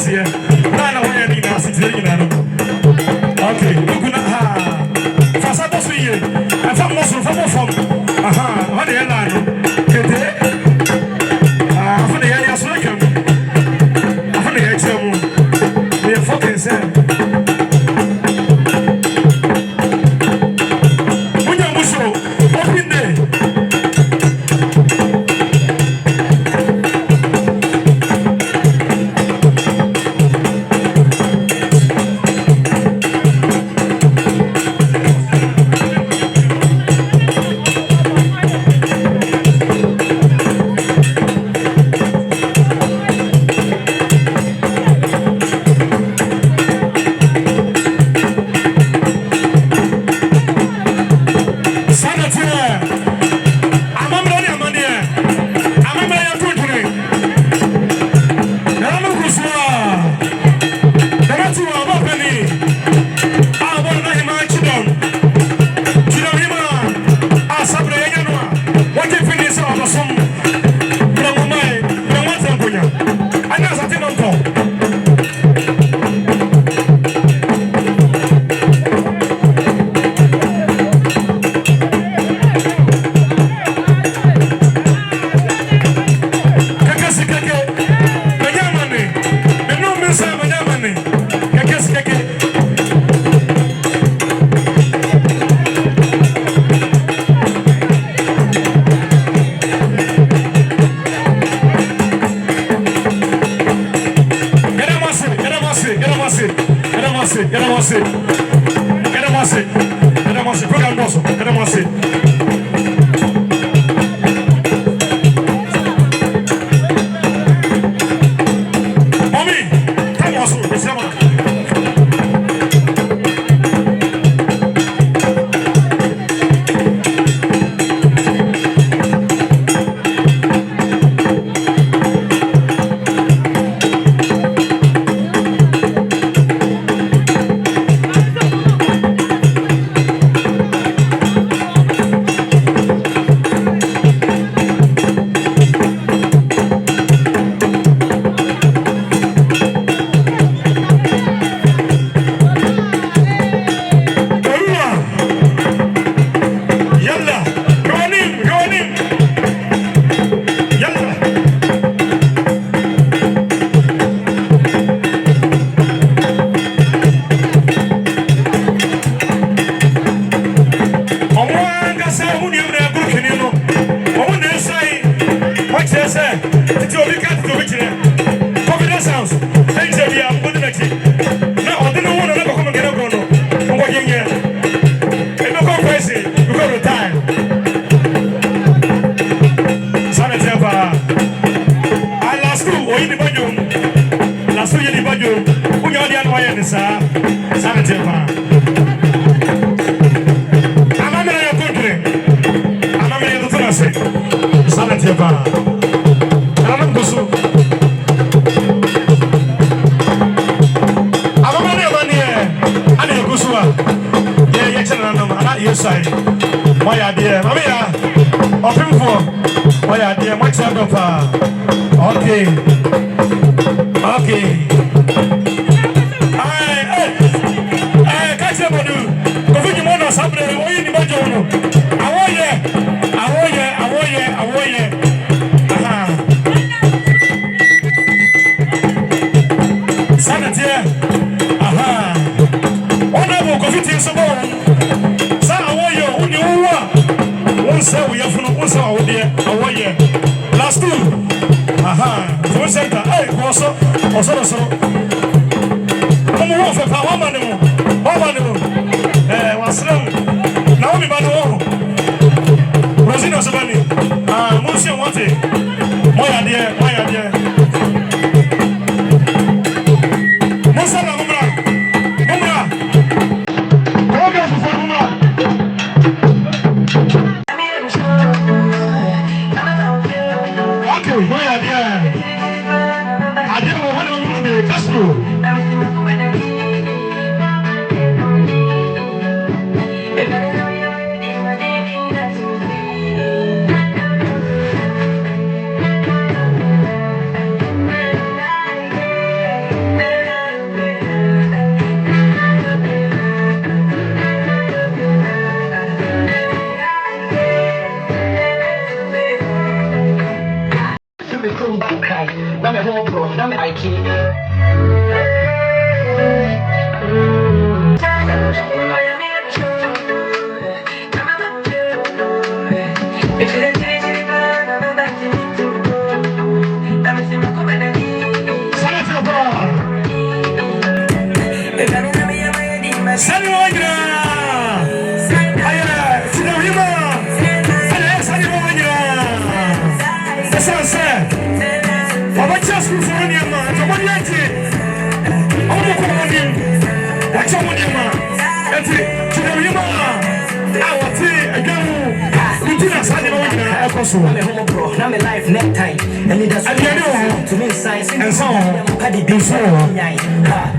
aseɛ na na wɔyɛ ne nyinaa asekyerɛ nyinaa no okay dukuna ha fasa bɔ so yie ɛfa mmɔ soro fa bɔ fam aha ɔde yɛ laa no kete afɔ de yɛ yɛ so akam afɔ de yɛ kyerɛ mu ne yɛ fɔkin sɛ wonya mu so open day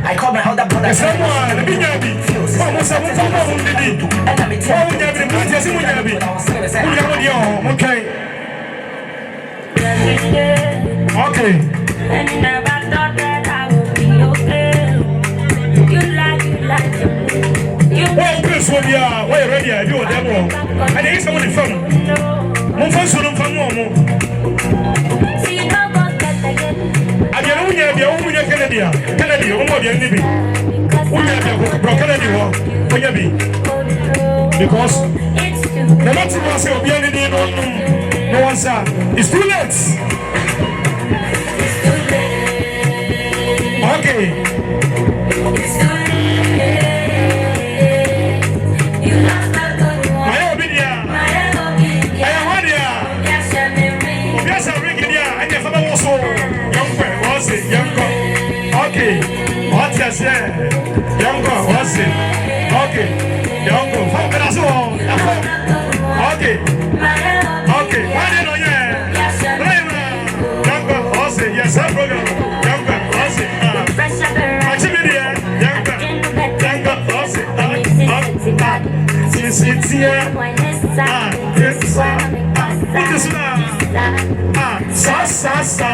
I call my older brother. Okay. And you never thought that I would be okay. You like you. Well, Chris, when you are ready, I do a demo. And there is someone in front. Mon frère, son enfant, moi. I don't know if you're Kennedy, or you're Nibi. Kennedy, because the matter was a piano, no one said it's too late. Okay. Okay, what you say? Younger, what's it? Okay, younger, okay, okay, why did you younger, what's it? Yes, I'm brother. Younger, what's it? Younger, what's it? It's here. Sa.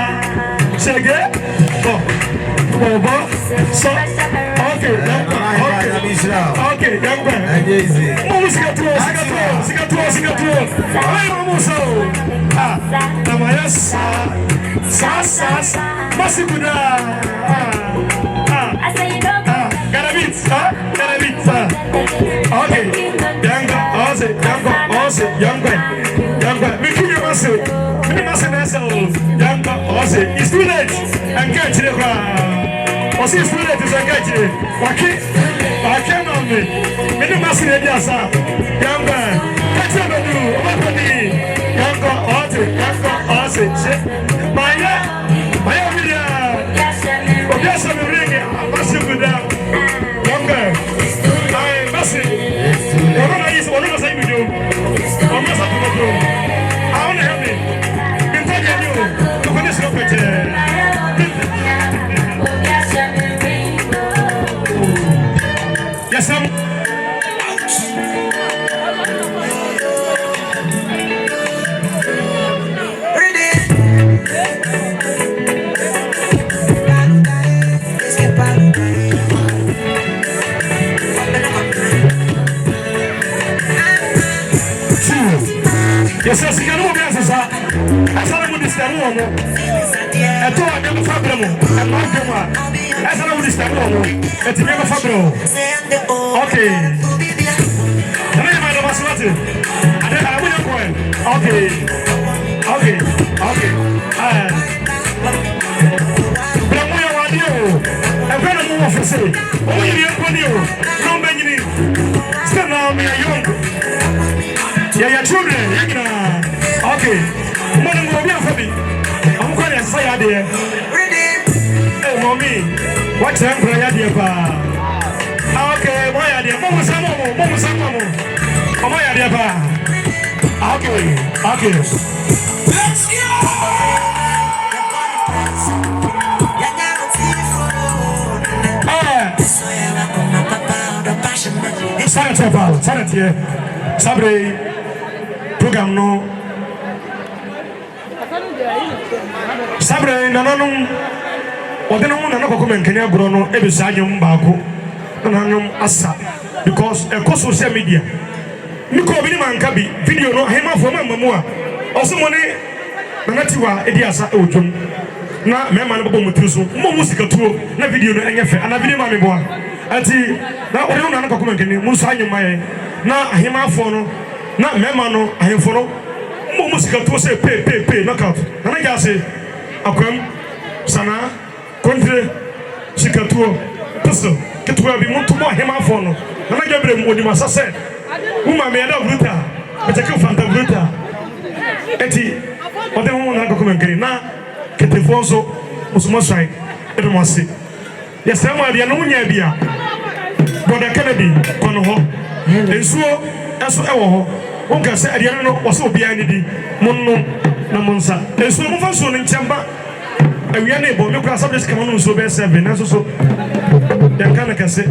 Check it. Okay, young man. Música tua. Vai, vamos sa. Masikuda. Garabit. Okay, young man. Mikini mase. It's too late. And catch the crowd. It's too late to catch it. I can't on me. Many massive ideas. Young man, catch up with you. Open me. Young my video. Yes, I'm ringing. Massive with them. Young man, I'm massive. What is one of the same video? I'm not going to do. I want to help me. Yes, I'm. Yes, I see. I know what I'm saying. I saw them with this demo. I told them to fabricate them. I'm not them. I saw them with this demo. It's never fabricate. Okay. I'm not going to master it. I don't have a point. Okay. But I'm going to want you. I'm going to move off and say, oh, you're going to no Benjamin. Still now, me a young. Yeah, children. Okay. Morning, mommy. I'm going to say, dear. Hey, mommy. What's the prayer, dear? Okay, my idea. Mama, my idea. Okay. Let's go. Sanity. Sabre. Program no. Sabre nananum odeno na ko men kenya bro no e be sanyum baako nananum asa because e ko social media ni ko bi ni manka bi video no hema fo mamma mu a oso mo ne nanatiwa e di asa e odwom na mema no bobo mutiri so mo musika tuo na video no enye fe ana video ma me boa ati na ori no na ko kuma nkeni mu so anyuma ye na ahemafo no na mema no ahemfo no mo musika tuo se pe knockout na na ja se akwam sana kontre sikatuo pistol ketuwa bi muntu mo ahemafo no na na ja bre mu onima sase uma me da bruta beteke fanta bruta eti ode mo na ko kuma nkeni na ketefonso musuma sai edo masi yes am ade no nya bia boda Kennedy kono ho ensuo eso ewo ho onka se ade no woso bia ni di munno na munsa ensuo mo faso no nchamba awia ne bo me kura subject kama no nsuo be 7 na so ya kana kase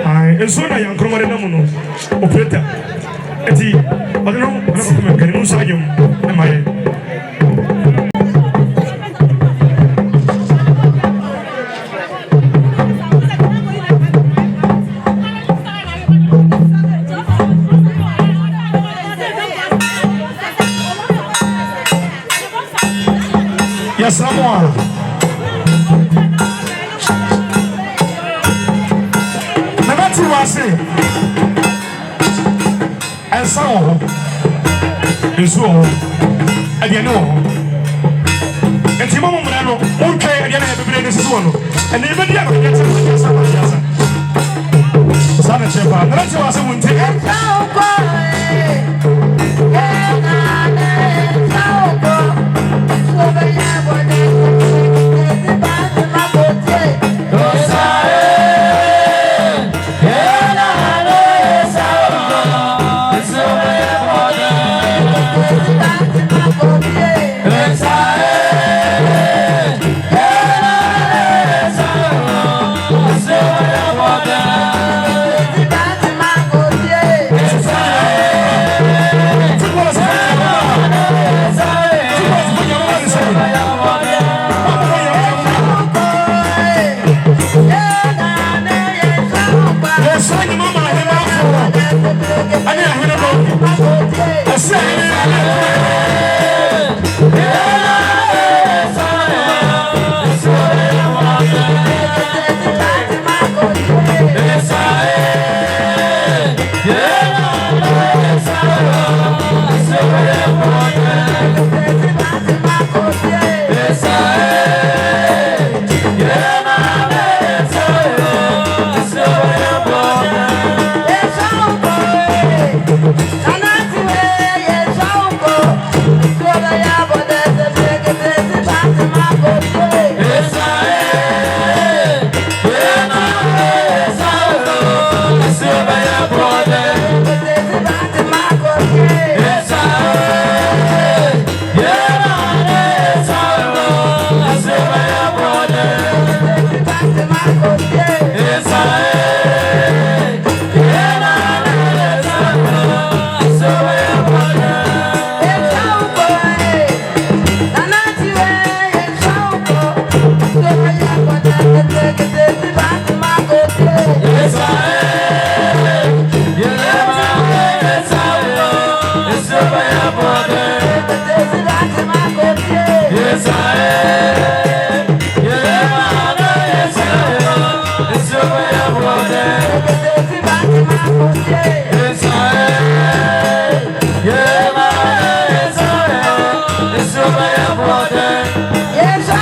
ai ensuo na yan kromare na muno operator eti ade no na ko me kani munsa ajum e mare Yes, someone. Never to was it. And so, is all. And you know, and Timon Mano, okay, and you have been this one. And even the other gets a Sana Chepa, that's what I want Yes,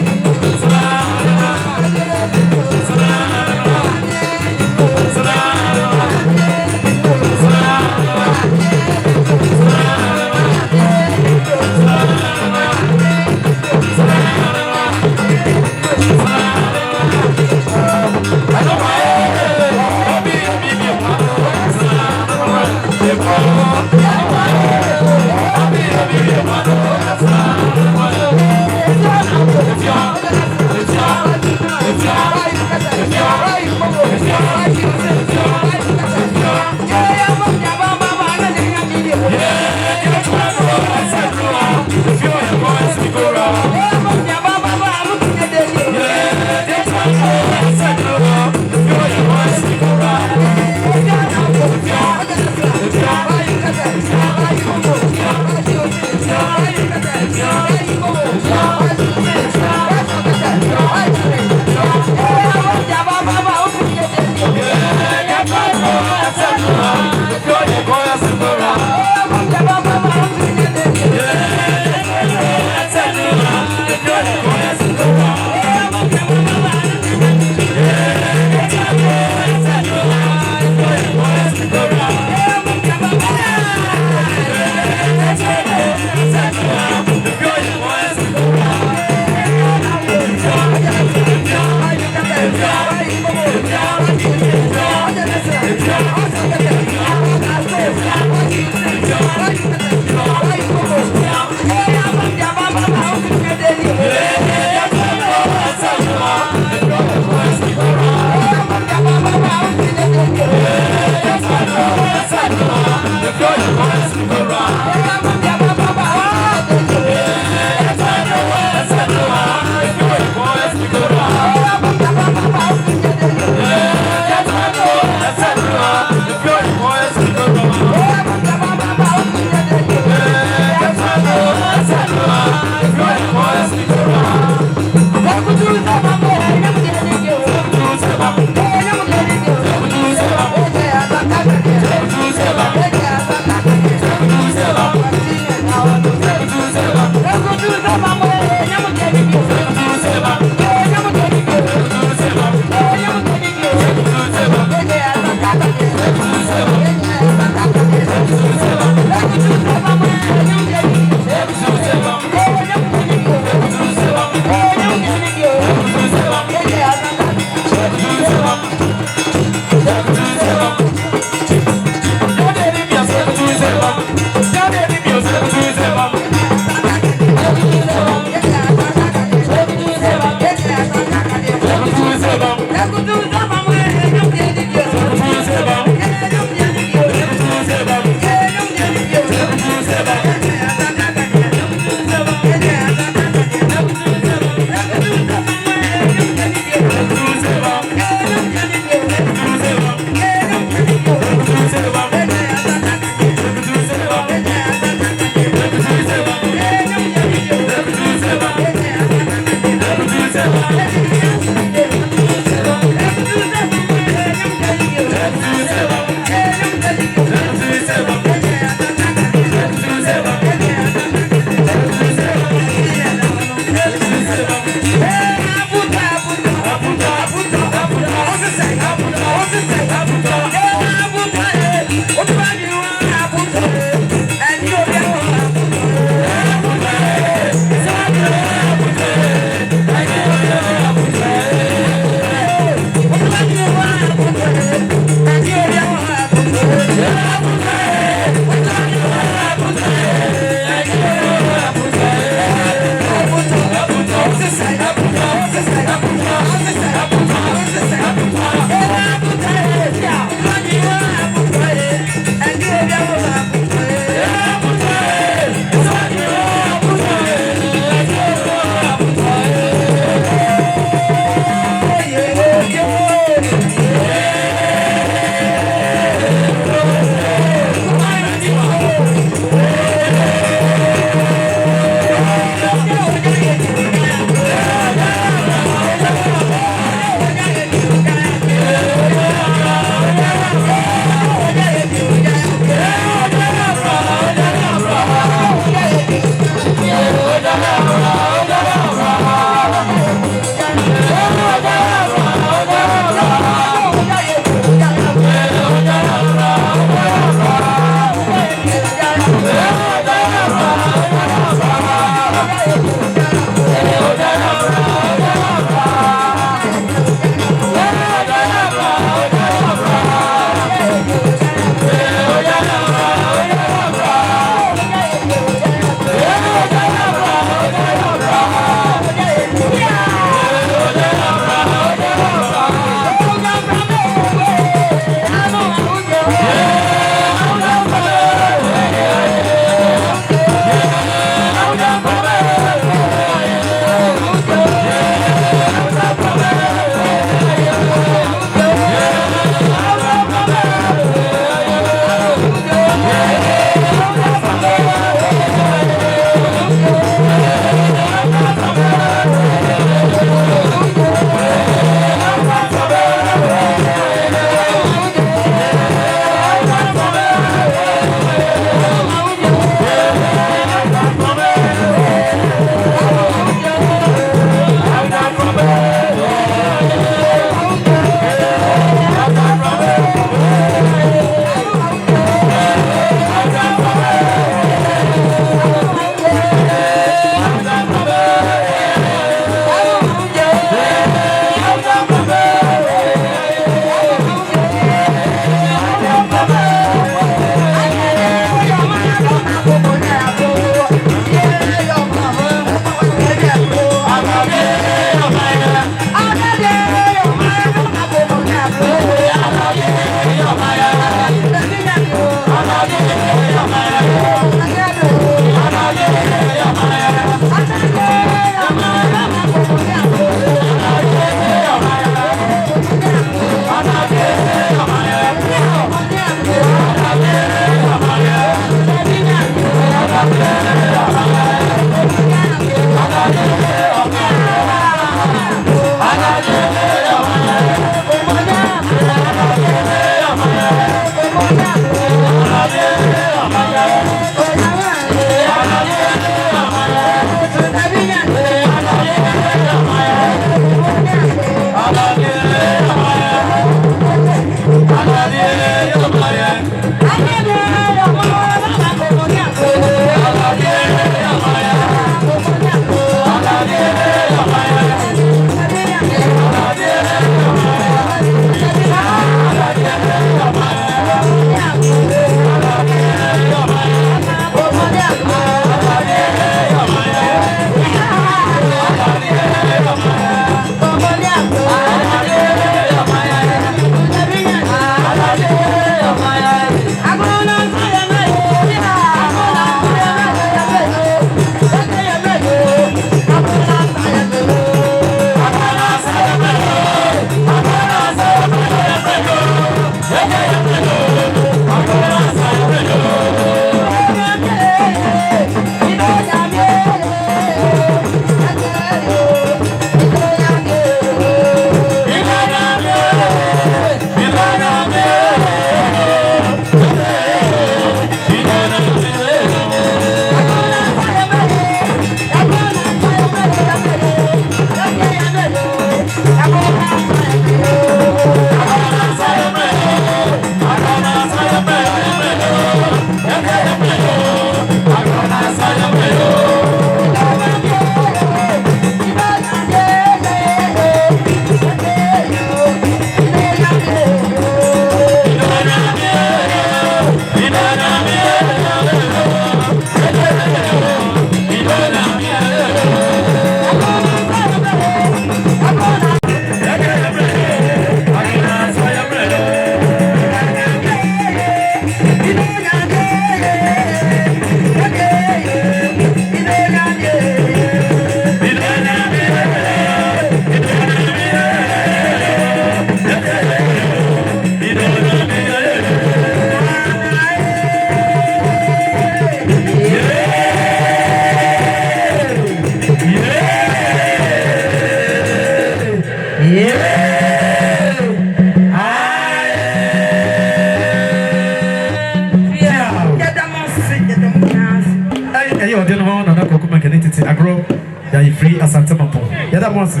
Agro, ya you free as Santa Mapo. Ya da monse.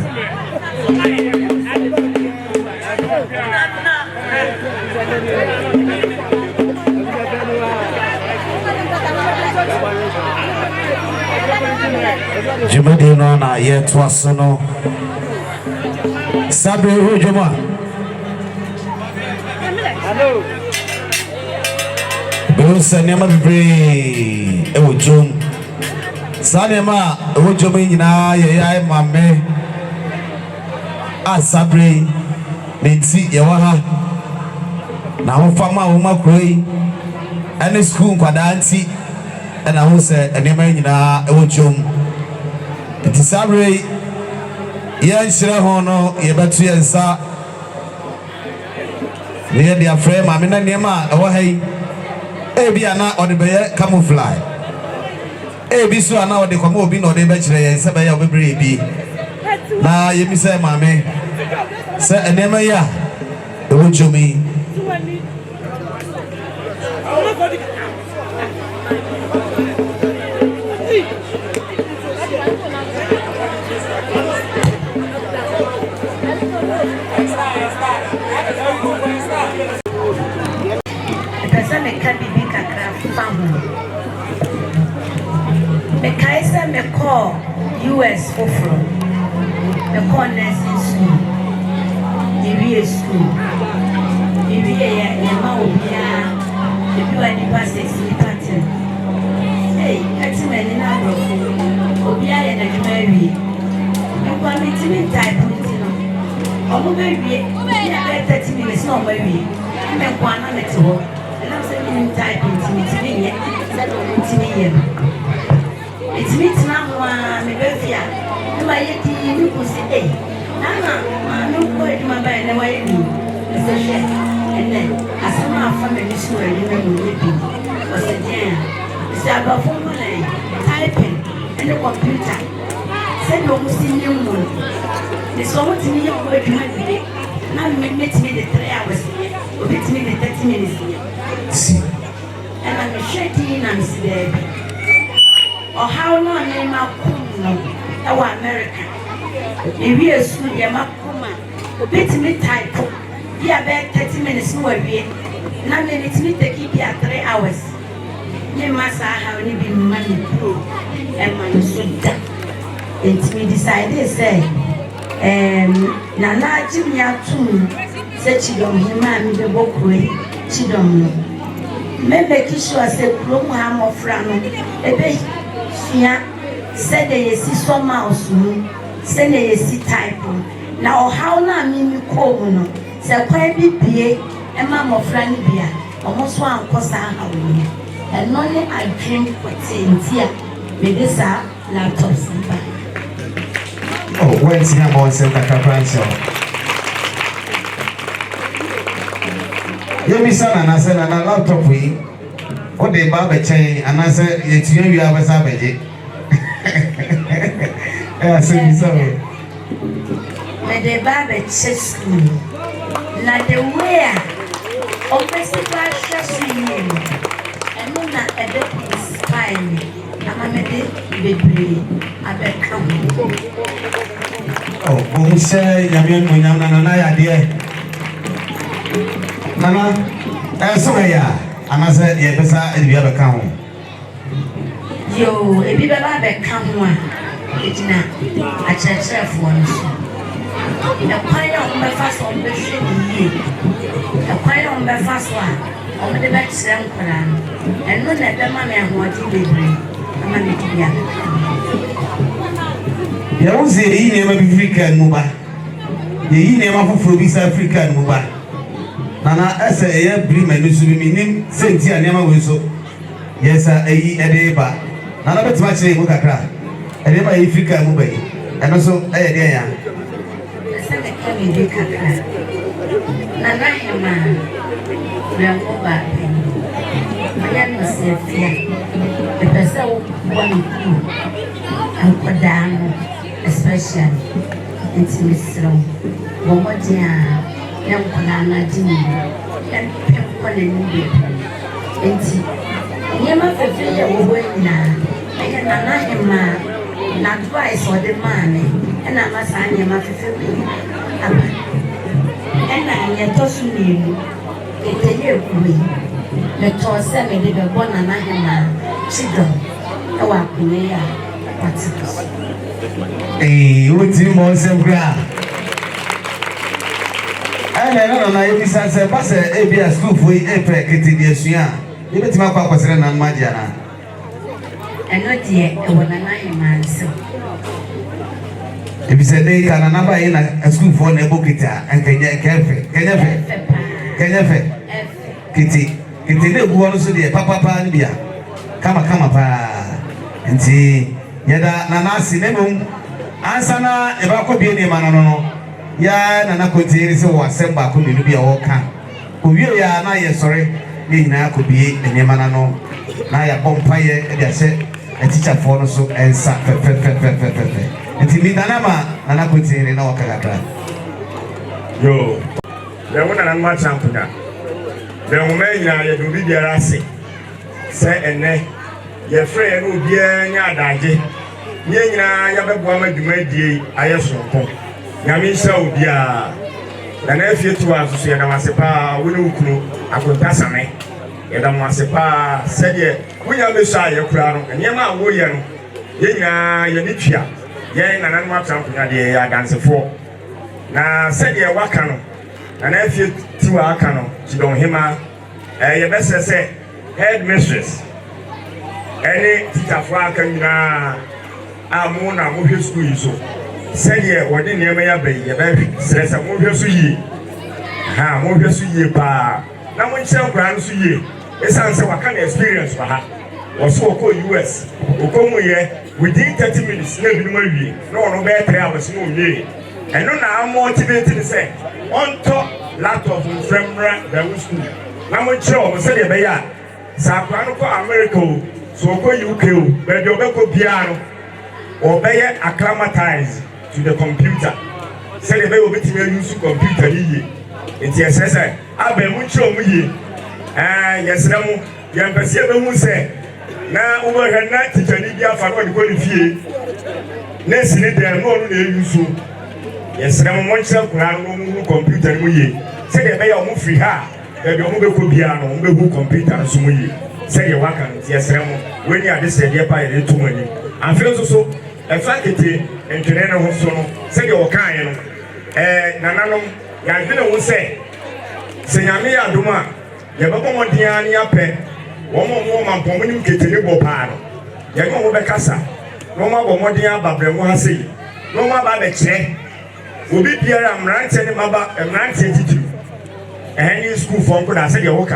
Jumadi no na ye twaso no. Sabe ho juma. Hello. Bo sanema bibre e wo jum. Sanema wo jum nyina ye ya mame. Asabre nti ye wa ha. Na ho fama wo makroi. Ane school kwada nti na ho se enema nyina e wo jum. Nti sabre ye nhyira ho no ye betu ye nsa. Ne dia frame ma me na nema e wo hai. Ebi ana ode beye camouflage. Ebi so ana ode kwama obi na ode be kire ye se be ya obebre ebi. Na ye mi se ma me. Se enema ya e wo jomi. Me call US for me call nursing school, the school, the ma obia, the people pass the pattern. Hey, that's many number. Obia and a Mary. You want me to be type of baby, 30 minutes, no baby. I'm a one on it all. And I'm saying type into me. It's me now, me befia. No, I yet you could say, no point my bed, no way. It's a chef, and then as soon as family school, you know, was a jam. It's about 4 money. typing and the computer. Send your Muslim woman. The song to me, you're going to have now you meet me the 3 hours, or meet me the 30 minutes. See. And I'm shaking and there. Or how long am I our America? If we are soon, you're my woman. Beat me type. You are about 30 minutes more. Now minutes me take it 3 hours. You must have only been money pro and money so that. It's me decided, say. Nana Jimmy Atum said she don't hear me the book way. She don't know. Maybe Kishu has a promo ham of Rano. A bit, said they see some mouse, said they see type. Now, how now mean you call no? Say, quite be a mamma of Rani beer, almost one cost our and only I drink what's in here with this laptops. Oh, when's your boy sent a caprancio? You son and I said, and a laptop we what they barber chain, and I said, it's you have a savage. I said, sorry. May the barber chase me. Not the way of the situation, and not a bit spine. I'm a baby. I bet come. Oh, who say Yamian Munana, dear? Nana, so yeah, and I said, yeah, if you ever come. Yo, if you ever come one, it's not a church of one. The pine on the first one, the shady, the pine on the first one, on the next Sankran, and not let the money and what you will bring. I'm going to be ya uze yi ne ma Africa mu ba yi ne ma foforo bi sa Africa mu ba nana ese ya bri ma nusu bi minim senti a ne ma we so yesa eyi ede ba nana betima kire mu kakra ede ba yi Africa mu ba yi eno so eye de ya ese ne ka mi de kakra nana hema brango ba aya no se fia the person one ankodano especially intimisro womodia yankona dini and people in the enti nyema fefe ya woina aya nana hema na advice for the man and amasa nyema fefe aba ena nyetosu ni eteye kuwi le tose me de bo nana hema chido ewa kuwe ya patikos. Eh, what do you want some gra? I don't know if it's a pass a school for a packet in the Suya. You bet my papa and Magiana. And not yet, I want a 9 months. If it's a day, can a number in a school for a book and can you Kitty, Kitty, who also the Papa Pandia. Come, pa. And see, Yada Nanasi Nebum. Ansana ebako bi ene manano no ya nana kotie se wo asemba ko menu bi a wo ka owie ya na ye sore ni nyina ko bi ene manano na ya bompaye e dia se e teacher for no so ensa fe enti mi nana ma nana kotie ni na wo kakra yo le wona nan ma champion le wo me nya ye do bi biara se ene ye frɛ no bi anya adaje nyina ya bebo amadwuma die ayesonko nyame nsa obia na na afie to aso ya na wasepa woni ukunu akonta same ya da wasepa sede wonya beso aye kura no nyema awo ye no ye nyina ye ni twia ye na nan ma trampo ya de ya dansefo na sede waka no na na afie tiwa aka no Chidon Hema ye besese head mistress any teacher for aka nyina amuna mo hwe school yi so sɛdeɛ wɔde nneɛma ya bɛyi ya bɛ srɛsɛ mo hwe so yie ha mo hwe so yie pa na mo nkyɛn nkora no so yie esan sɛ waka na experience wa ha wɔso wɔkɔ US wɔkɔ mu yɛ within 30 minutes na bi no awie na ɔno bɛyɛ 3 hours na owie ɛno na motivate ne sɛ ɔntɔ laptop mfrɛmra bɛwo school na mo nkyerɛ wɔn sɛdeɛ bɛyɛ a saa akora no kɔ America o So go UK, but you go piano or be acclimatized to the computer. Say the way we use computer here. It's yes, I be mucho me. Yes, Ramu, young person who say, now over her night teacher, Lydia for what you call it. Next in it, they are not use you. Yes, Ramu, one self computer. Say the way you move free her, that you move piano, move computer, and so we say you work on yes, Ramu, when you are this idea by the 2 million. And feel so a faculty and to then also say your kind. Nananum, Yadina will say, Senyamia Duma, Yabamo Diani Ape, one more woman, Pomun Kitty Bopano, Yago Becassa, no more Modia Babremasi, no more Babeche, will be Pierre and Rantin Maba and Rantin. And in school for good, I said, your work.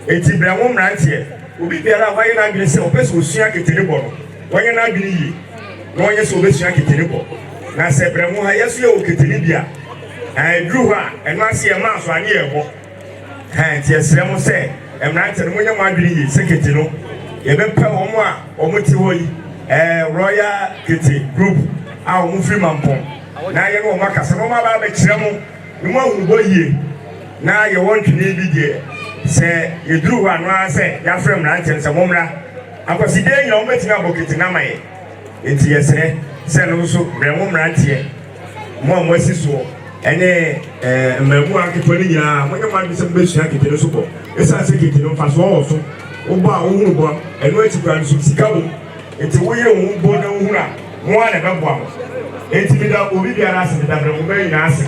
It's a brown woman right here. Will be there, why you're not going to say, Opus will see a kitty. Why you're not going no one is always young kitty. Now, say, Bremo, yes, you kitty Libya. I drew her and not see a mouse one year. And yes, Remo say, and Rantin, when you're my green, secretary, you have been Pamma or Mutiwoi, Royal Kitty Group, our movie mampon. Now you know, Marcus, no matter the Tremo, you won't go here. Now you want to need it. Say, you drew one, I say, your friend Rantin, some woman. I was today, you're making a bucket in Amay. It's yes, send also Remo Rantier. More was so. And my work is when you want to be some best jacket in the super. It's a secret in fast also. Oba, and wait to grant some Chicago. It's a way of born one and a one. It's me that will be asking that I'm very nasty.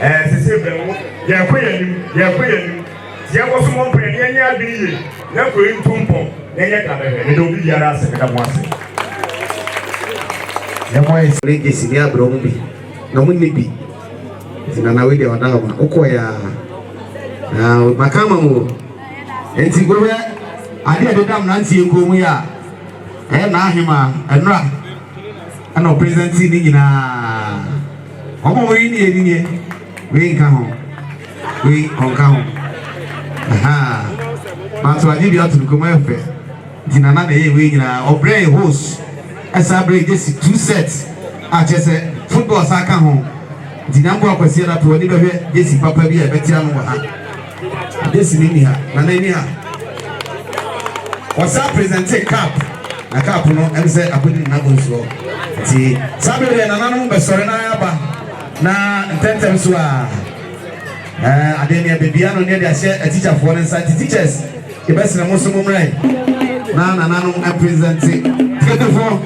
As I said, you're queer. There was one penny, and you're being not going to pump. Then you don't be asking that once. The more is legacy, they are Bromby. No one may be. Tina wili wadama okoya makama mo enti gobe ade dodam nanti enkomu ya na ahema enra ana president ni nyina omo we ni we nka ho we onka ho aha maso adi bi atun komo efe tina na ye we nyina obre host esa break this 2 sets a chese football saka ho Dinambo akwasi na pro ni behwe Jesi papa bi e betia no ha Jesi ni ha na na ni ha wasa present cap na cap no em say akodi na go so ti sabe na nanu be sore na ya ba na tentem so a ade ne bebia no ne de ase teacher for ne site teachers e be sene mo so mo mrai na nanu e present get for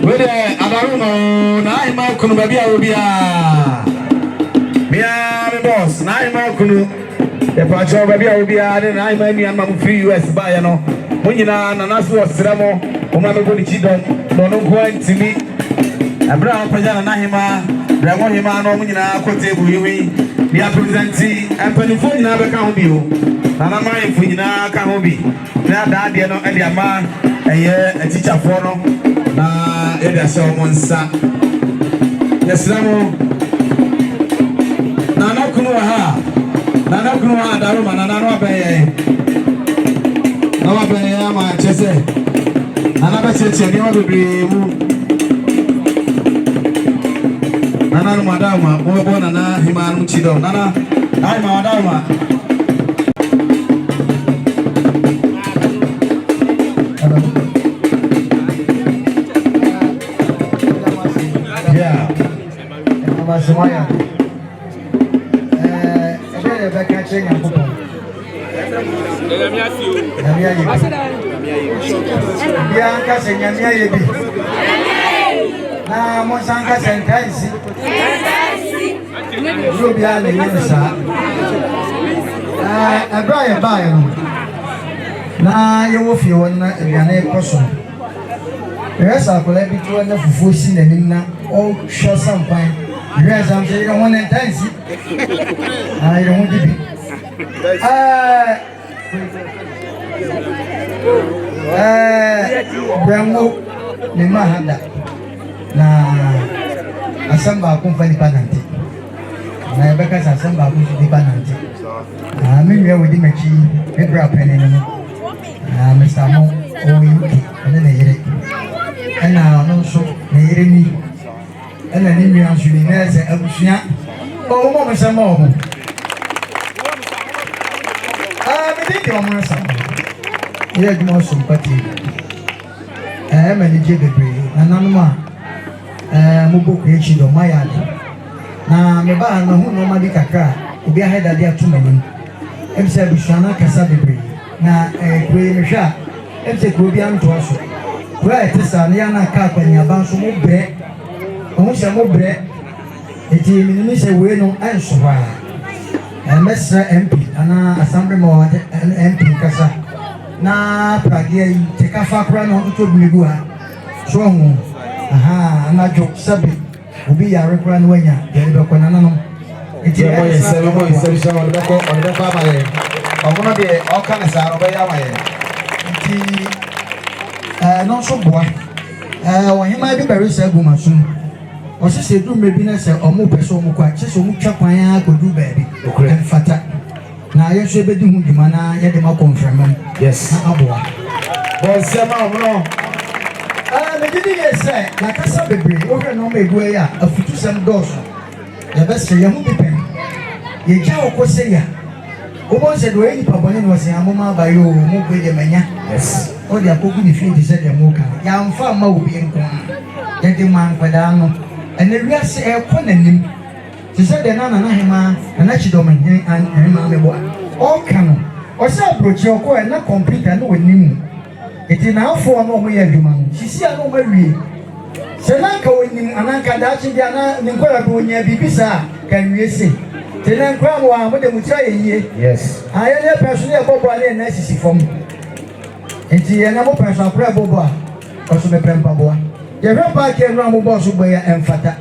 wede adaruno na ima kunu baby a obia bia me boss na ima kunu e pa cho baby a obia na ima ni ama free US ba ya no munyina na naso osremo o ma me boni chidon no no ko antimi abra pajana na hima bramo hima no munyina ko table yiwi bia presenti empani fo nyina be ka ho bi o na mai fo nyina ka ho bi na da de no e de ama eye teacher for no na eda se omonsa yesramo nana kunu ha daruma nana abeye na abeye ama chese nana ba cheche ni wabebre mu nana no madama mo bo nana himanu chido nana ai ma madama Semaya ebe be ka che nya popo ya ka se nya nya ye bi na mo san ka sentence yo bi ale ni sa abra ye ba ye na ye wo fi won na aduane koso esa kola bi to na fufu si na nim na o hwa sampan yes, I'm saying I want to dance. I don't want to be. Bramo ni mahada na asamba company pananti. Na beka asamba company pananti. Mimi wewe di mechi ebra penene no. Mr. Mo Oyuki ɛne ne yere ɛna ɔno nso ne yere ni ɛna ne nua nso ni na ɛsɛ abusua ɔmo mo nsɛm ɔmo mede di ɔmo nsa yɛ adwuma ɔso mpati ɛma ne gye bebree nananom a mobɔ kɔ akyi dɔ mayɛ ade na mebaa na ho nɔɔma bi kakra a obi ahɛdade ato m'anim ɛm sɛ abusua no akasa bebree na kuro yi mehwɛ a ɛm sɛ kuro bi antoa so kuro a ɛte saa no yɛ ana aka akwanyiaba nso mobrɛ ɔho sɛ mobrɛ ɛti menimi sɛ wei no ɛnso hɔ a mɛsrɛ mp anaa assembly ma wɔde mp nkasa na pradeɛ yi tekafa koraa na ɔtotɔ bi gu ha so ɔho anadwo sɛbe obi yare koraa na wanya yɛde bɛkɔ nananom nti ɔmo yɛ sɛ ɔde bɛkɔ ama yɛ ɔmono deɛ ɔka ne saa ɔbɛyɛ ama yɛ nti no nso boa ɔhema bi bɛresɛ agu ma som ɔsɛ sɛ duru bi na sɛ ɔmo pɛ sɛ ɔmo kɔ a kyɛ sɛ ɔmo twa kwan akɔduru baabi ɛmfata na yɛn nso yɛbɛdi ho dwuma na yɛde ma kɔnfrɛma mu na aboa bɔnsɛm a ɔmono megye yɛ sɛ nakasa bebree wohwɛ nɔɔma egu yi a afutusɛm dɔɔso yɛbɛsɛ yɛn ho bi pɛn yɛgya wɔ kɔ sɛ yɛ wobɔ sɛ deɛ ɔyɛ nipa bɔne na ɔsɛ amoma aba yɛ o mo bɛ deɛ manya ɔde akɔgu ne fie nti sɛ deɛ mo ka yɛamfa ama obi nko a yɛde ma nkwadaa no ɛnɛ wiase ɛkɔ n'anim te sɛ deɛ nana n'ahema nana kyidɔm ahema mɛboa ɔka no ɔsɛ aburokyi ɔkɔ ɛna kɔmputa ne wɔnim mu eti n'afoɔ no ɔmo yɛ adwuma no sisi a na ɔmo awie sɛ nanka wɔnim ananka daakye bi ana ne nkɔla bi wɔnya biribi saa ka nwie se te ne nkɔla mo a mo de mo tira yɛ yie ayɛ ne pɛ so ne yɛ bɔbɔ a ne yɛ na sisi fam eti yɛ na mo pɛ so akora bɔbɔ a ɔso bɛpɛ mpaboa yɛhwɛ paaki ɛnu a mo bɔ so bɔ yɛ ɛmfata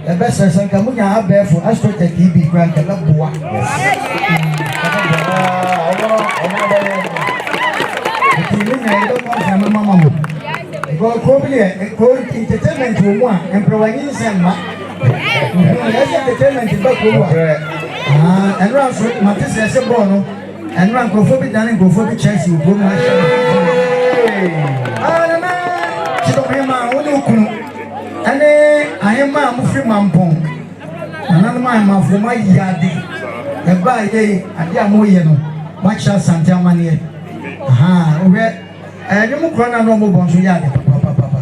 ɛbɛsɛ sɛ nka mo nya abɛɛfo asopɛtɛ tv kura nka bɛboa entertainment wɔ mu a mpɛwanyi nsɛm ma ɛsɛ entertainment bɛ kurom a ɛnura nso mate sɛ ɛsɛ bɔɔl no ɛnura nkurɔfoɔ bi dane nkurɔfoɔ bi Chelsea wɔ kurom ahyɛ nana kyidɔmhema a wɔne okunu ɛne ahema a mofiri mampɔn nananom ahemafoɔ mo ayi ade ɛbaa yɛ ade a moyɛ no moakyerɛ asante amanneɛ wohwɛ ɛnwom korɔ no a na ɔmobɔ nso yɛ ade papapapa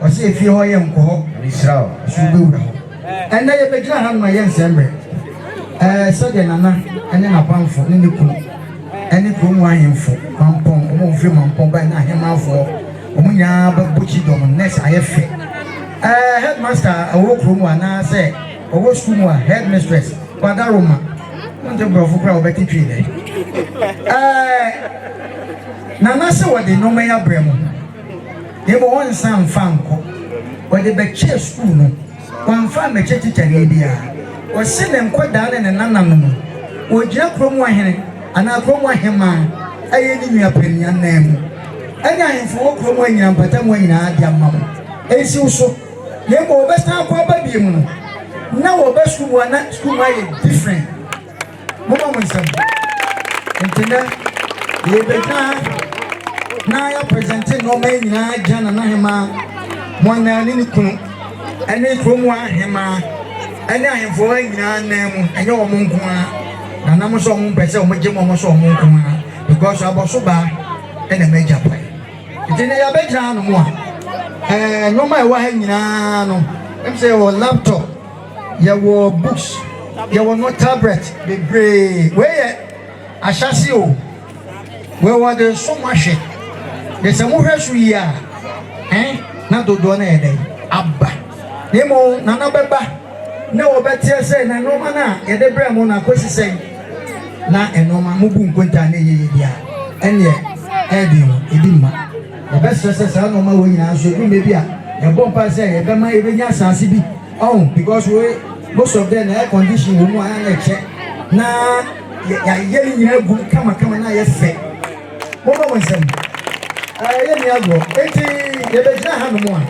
ɔsɛ efie hɔ yɛ nkɔ hɔ ɛhyira hɔ so wobɛwura hɔ ɛnɛ yɛbɛgyina ha no ma yɛ nsɛmmerɛ sɛdeɛ nana ɛne n'apamfo ne ne kunu ɛne kurom ahemfo mampɔn ɔmo mfiri mampɔn ba ne ahemafoɔ ɔmo nyinaa bɛbɔ kyidɔm nɛs ayɛ fɛ headmaster ɔwɔ kurom anaasɛ ɔwɔ sukuu mu a headmistress kwada roma wonte borɔfo koraa wɔbɛte twi dɛ nana sɛ wɔde nneɛma yi abrɛ mu ebo wɔn nsa mfa nkɔ wɔde bɛkyɛ sukuu no wɔmfa mɛkyɛ tikyareɛ biara wɔsi ne nkɔdaa ne ne nananom wɔgyina kurom ahene anaa kurom ahema ɛyɛ ne nua panyin anan mu ɛne ahemfo wɔ kurom anyina mpata mu nyinaa de ama mo ɛnsiw so na ebo wɔbɛsan akɔ aba bie mu no na wɔbɛ sukuu mu ana sukuu mu ayɛ different mo ma mo nsɛm nti na yɛbɛgyina na yɛ presente nneɛma yi nyinaa gya nana ahema mɔna ne ne kunu ɛne kurom ahema ɛne ahemfoɔ nyinaa nan mu ɛnyɛ wɔn nko ara nanam nso wɔn mpɛ sɛ wɔn gye wɔn nso wɔn nko ara because abɔso baa ɛna mɛgya pae nti ne yɛabɛgyina ano mu a nneɛma a ɛwɔ ha nyinaa no ɛm sɛ yɛwɔ laptop yɛwɔ books yɛwɔ no tablet bebree wɔyɛ ahyase o wɔwɔ de so mo ahwɛ de sɛ mohwɛ so yi a na dodoɔ no yɛ dɛ aba na mmom nana bɛba na wɔbɛteɛ sɛ na nneɛma no a yɛde brɛ mo no akɔsi sɛ na nneɛma mobu nkonta ne yɛyɛ bi a ɛneɛ ɛde no ebi mma yɛbɛsrɛ sɛ saa nneɛma wɔ nyinaa nso ebi mma bi a yɛbɔ mpa sɛ yɛbɛma yɛbɛnya asase bi because most of them air condition wɔ mu a na ɛkyɛ na yɛayɛ ne nyinaa gu kamakama na ayɛ fɛ mɔmɔ wɔn nsɛm yɛ ni agorɔ eti yɛbɛgyina ha nom a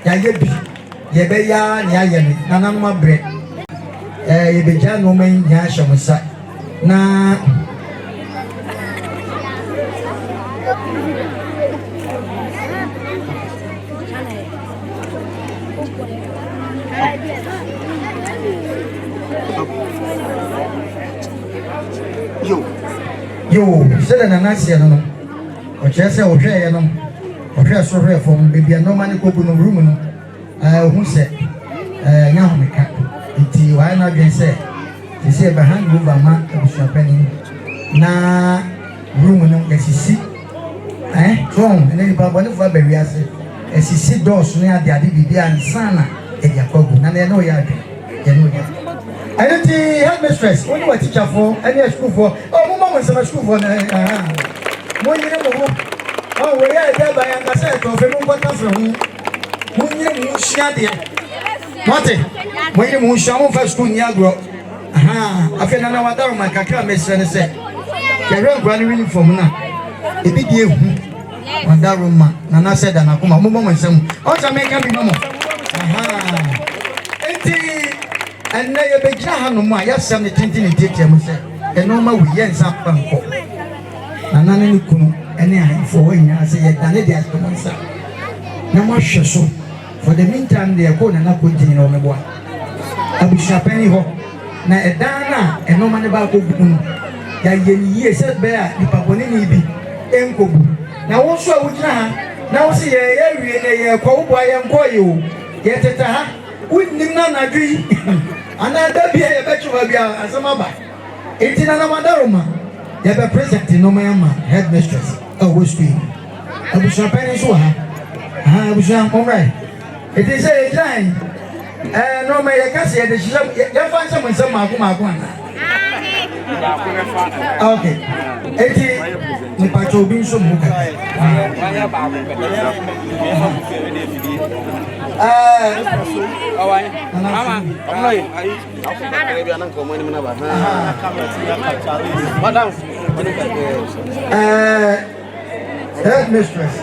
yɛayɛ bi yɛbɛyɛ ne ayɛ ne nananom abrɛ yɛbɛgyina nneɛma yi nyinaa hyɛ mo nsa na Yo, said an answer, no. Or just say, okay, no. Or just so rare from baby and no money cook no room. Who said, Yamaka, it's why not again say, they say behind you, Bama, of champagne. Na room, no, as you see, strong, and then Papa, no, for baby, as you see, doors near the Adibi and Sana, and Yakobu, and they know ya. I don't think headmistress. What do I teach her for? Any school for? Oh, Mama was a school for. One year ago. Oh, we are there by a cassette of a what from whom you shut it. What? When you shall first school Yagro. Aha, I feel no matter my Kaka Messer said. The real granny from now. A big you. Mandaruma, Nana said, and Akuma, Mama, and some. Also, make up Mama. Aha. And now you be no more. Yes, some the 20 and take them, and no more we ends up and go. And none of you any for when I say, and it has come on. No more so. For the meantime, they are going and not continue on the one. I will shop any hope. Now a dana and no man about Ogun. That ye said bear, the Paponini be Enkobu. Now also with now see a area cowboy and boy. Yet at a wouldn't none agree. And I don't be a better as a mama. 18 and a madaruma. You have a present in no man, headmistress. Oh, which be? I was champagne so I was all right. It is a time. And no man, I can say that you find someone some Maguma. Okay. 18 the patrol being so much. Headmistress.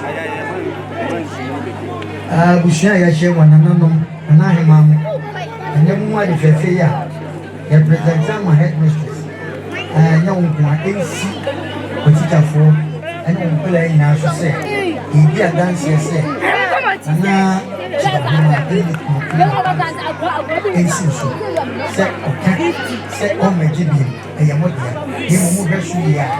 We share one another, and I am mamma. And then what if I fear? You present my headmistress. No one can see what it is for. And I'm playing now, she said. He be a dancer, say. And now, say, okay, say, oh, my Jimmy, I am what you are.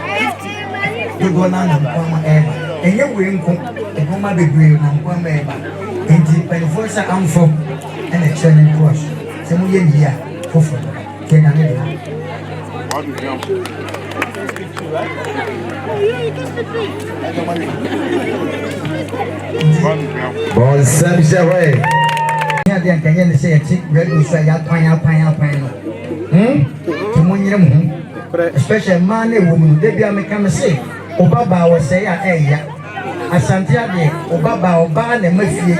You go on and come ever. And you will come, and come be brave and come ever. And the first I'm from, and a churning cross. Some year here, for can I Bon, service away. Yeah, they can say a chick, red, we say, pine. Especially man, woman, they be a mechanic say, Obaba was say, Asantia de Obaba, Oban, and Mafia.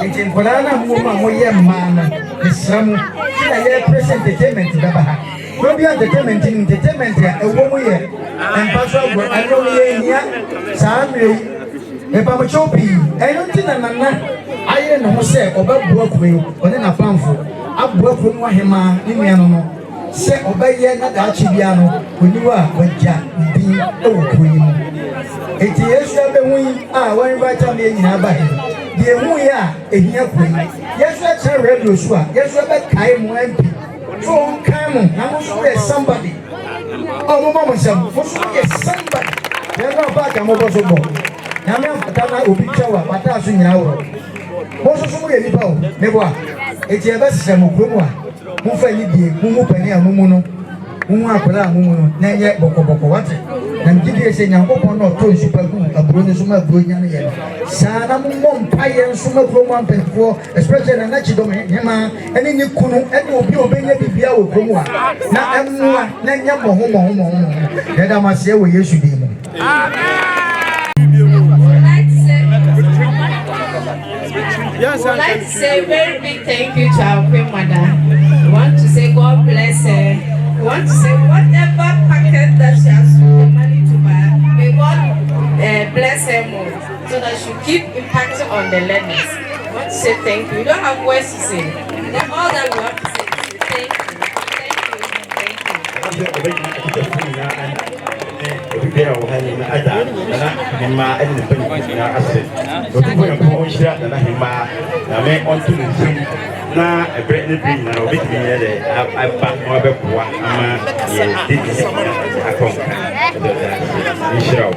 It's in Polana, woman, we are man, the sum, I present entertainment to the don't be entertainment, a woman here, and Pastor, I know here, Sammy. If I'm a choppy, I don't think I don't know say about work with or then a farmful. I've worked with Wahima, Nimiano. Say obey not Archibiano when you are when Jack being old queen. 8 years the wing, when right on the Nabai. The we are a here queen. Yes, that's a radio swap. Yes, I Kaim MP. So come, I must somebody. Oh, Mamma, somebody. They're not back, I'm over. Name Fatana Obichawa, Patasu Yawo. Most of them are never. It's a best Samukuma. Mufani, Mumupani, Mumuno, Mumapala, Mumuno, Naya Boko, and Gideon saying, I'm open or told Super Good, a Brunusuma Brunia. Sana Mum, Pie and Suma Proman Penfo, especially a natural Hema, and in the Kunu, and will be obeying the Biao Kumwa. Now I'm Nanya Homo. Then I must say, we used to be. Yes, I would like to say a very big thank you to our Queen Mother. We want to say God bless her. We want to say whatever packet that she has put money to buy, may God bless her more so that she keep impacting on the learners. We want to say thank you. We don't have words to say. Then all that we want to say is thank you. bibia wo hani na ada na hema ene pa na ase otubo ya ko onhira na hema na me onto nsum na ebe ne bi na obi bi ne de aba no abepoa ama ye didi akon inshira